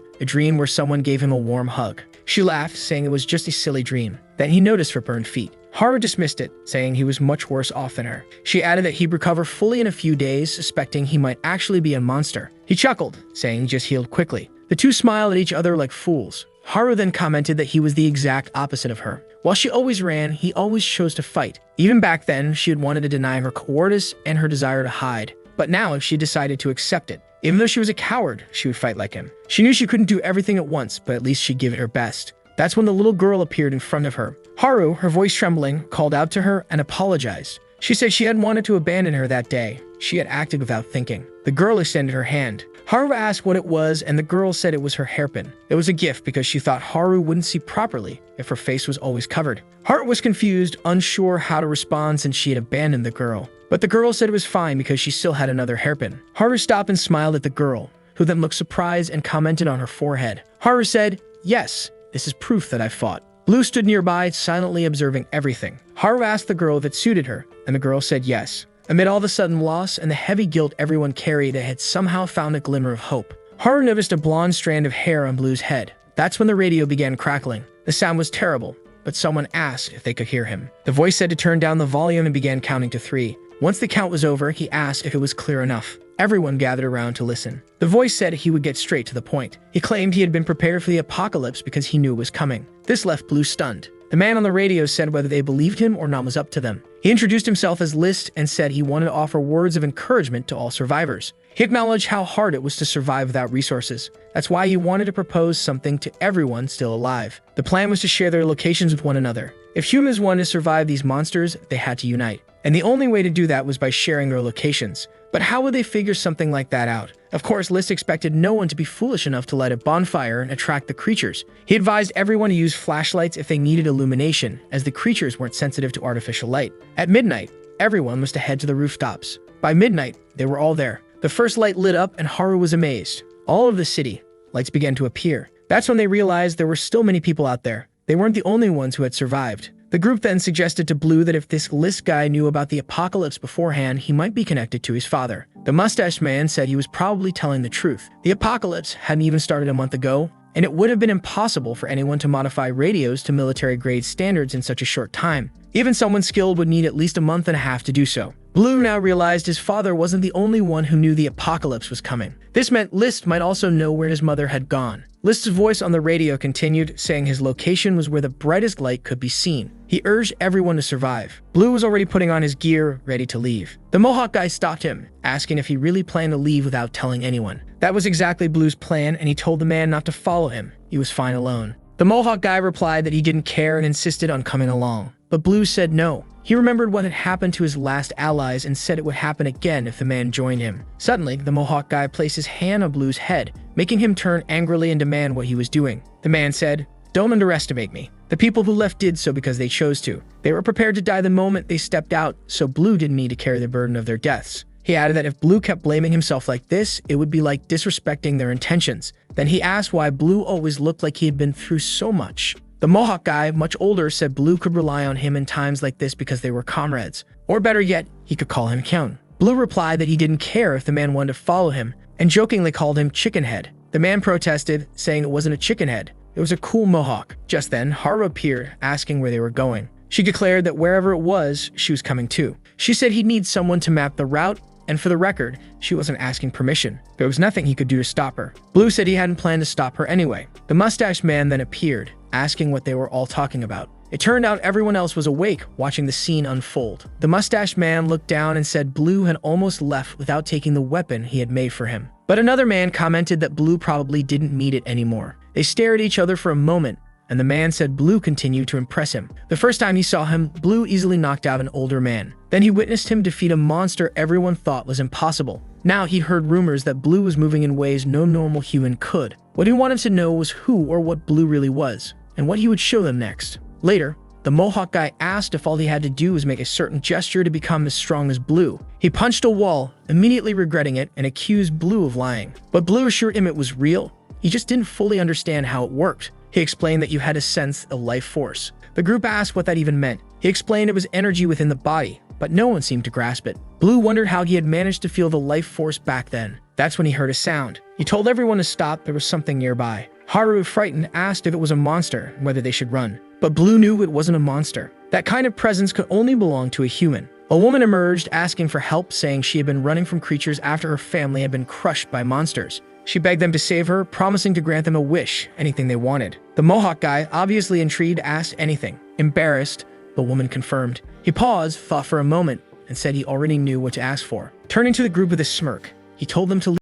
where someone gave him a warm hug. She laughed, saying it was just a silly dream. Then he noticed her burned feet. Haru dismissed it, saying he was much worse off than her. She added that he'd recover fully in a few days, suspecting he might actually be a monster. He chuckled, saying he just healed quickly. The two smiled at each other like fools. Haru then commented that he was the exact opposite of her. While she always ran, he always chose to fight. Even back then, she had wanted to deny her cowardice and her desire to hide. But now she decided to accept it. Even though she was a coward, she would fight like him. She knew she couldn't do everything at once, but at least she'd give it her best. That's when the little girl appeared in front of her. Haru, her voice trembling, called out to her and apologized. She said she hadn't wanted to abandon her that day. She had acted without thinking. The girl extended her hand. Haru asked what it was, and the girl said it was her hairpin. It was a gift because she thought Haru wouldn't see properly if her face was always covered. Haru was confused, unsure how to respond since she had abandoned the girl. But the girl said it was fine because she still had another hairpin. Haru stopped and smiled at the girl, who then looked surprised and commented on her forehead. Haru said, "Yes, this is proof that I fought." Blue stood nearby, silently observing everything. Haru asked the girl if it suited her, and the girl said yes. Amid all the sudden loss and the heavy guilt everyone carried, they had somehow found a glimmer of hope. Haru noticed a blonde strand of hair on Blue's head. That's when the radio began crackling. The sound was terrible, but someone asked if they could hear him. The voice said to turn down the volume and began counting to 3. Once the count was over, he asked if it was clear enough. Everyone gathered around to listen. The voice said he would get straight to the point. He claimed he had been prepared for the apocalypse because he knew it was coming. This left Blue stunned. The man on the radio said whether they believed him or not was up to them. He introduced himself as List and said he wanted to offer words of encouragement to all survivors. He acknowledged how hard it was to survive without resources. That's why he wanted to propose something to everyone still alive. The plan was to share their locations with one another. If humans wanted to survive these monsters, they had to unite. And the only way to do that was by sharing their locations. But how would they figure something like that out? Of course, List expected no one to be foolish enough to light a bonfire and attract the creatures. He advised everyone to use flashlights if they needed illumination, as the creatures weren't sensitive to artificial light. At midnight, everyone was to head to the rooftops. By midnight, they were all there. The first light lit up and Haru was amazed. All over the city, lights began to appear. That's when they realized there were still many people out there. They weren't the only ones who had survived. The group then suggested to Blue that if this List guy knew about the apocalypse beforehand, he might be connected to his father. The mustache man said he was probably telling the truth. The apocalypse hadn't even started a month ago, and it would have been impossible for anyone to modify radios to military-grade standards in such a short time. Even someone skilled would need at least a month and a half to do so. Blue now realized his father wasn't the only one who knew the apocalypse was coming. This meant List might also know where his mother had gone. List's voice on the radio continued, saying his location was where the brightest light could be seen. He urged everyone to survive. Blue was already putting on his gear, ready to leave. The Mohawk guy stopped him, asking if he really planned to leave without telling anyone. That was exactly Blue's plan, and he told the man not to follow him. He was fine alone. The Mohawk guy replied that he didn't care and insisted on coming along. But Blue said no. He remembered what had happened to his last allies and said it would happen again if the man joined him. Suddenly, the Mohawk guy placed his hand on Blue's head, making him turn angrily and demand what he was doing. The man said, Don't underestimate me. The people who left did so because they chose to. They were prepared to die the moment they stepped out, so Blue didn't need to carry the burden of their deaths. He added that if Blue kept blaming himself like this, it would be like disrespecting their intentions. Then he asked why Blue always looked like he had been through so much. The Mohawk guy, much older, said Blue could rely on him in times like this because they were comrades. Or better yet, he could call him Kyun. Blue replied that he didn't care if the man wanted to follow him, and jokingly called him Chickenhead. The man protested, saying it wasn't a chicken head. It was a cool mohawk. Just then, Haru appeared, asking where they were going. She declared that wherever it was, she was coming too. She said he'd need someone to map the route, and for the record, she wasn't asking permission. There was nothing he could do to stop her. Blue said he hadn't planned to stop her anyway. The mustache man then appeared, asking what they were all talking about. It turned out everyone else was awake, watching the scene unfold. The mustache man looked down and said Blue had almost left without taking the weapon he had made for him. But another man commented that Blue probably didn't need it anymore. They stared at each other for a moment, and the man said Blue continued to impress him. The first time he saw him, Blue easily knocked out an older man. Then he witnessed him defeat a monster everyone thought was impossible. Now he heard rumors that Blue was moving in ways no normal human could. What he wanted to know was who or what Blue really was, and what he would show them next. Later, the Mohawk guy asked if all he had to do was make a certain gesture to become as strong as Blue. He punched a wall, immediately regretting it, and accused Blue of lying. But Blue assured him it was real. He just didn't fully understand how it worked. He explained that you had to sense a life force. The group asked what that even meant. He explained it was energy within the body, but no one seemed to grasp it. Blue wondered how he had managed to feel the life force back then. That's when he heard a sound. He told everyone to stop. There was something nearby. Haru, frightened, asked if it was a monster and whether they should run. But Blue knew it wasn't a monster. That kind of presence could only belong to a human. A woman emerged, asking for help, saying she had been running from creatures after her family had been crushed by monsters. She begged them to save her, promising to grant them a wish, anything they wanted. The Mohawk guy, obviously intrigued, asked anything. Embarrassed, the woman confirmed. He paused, thought for a moment, and said he already knew what to ask for. Turning to the group with a smirk, he told them to leave.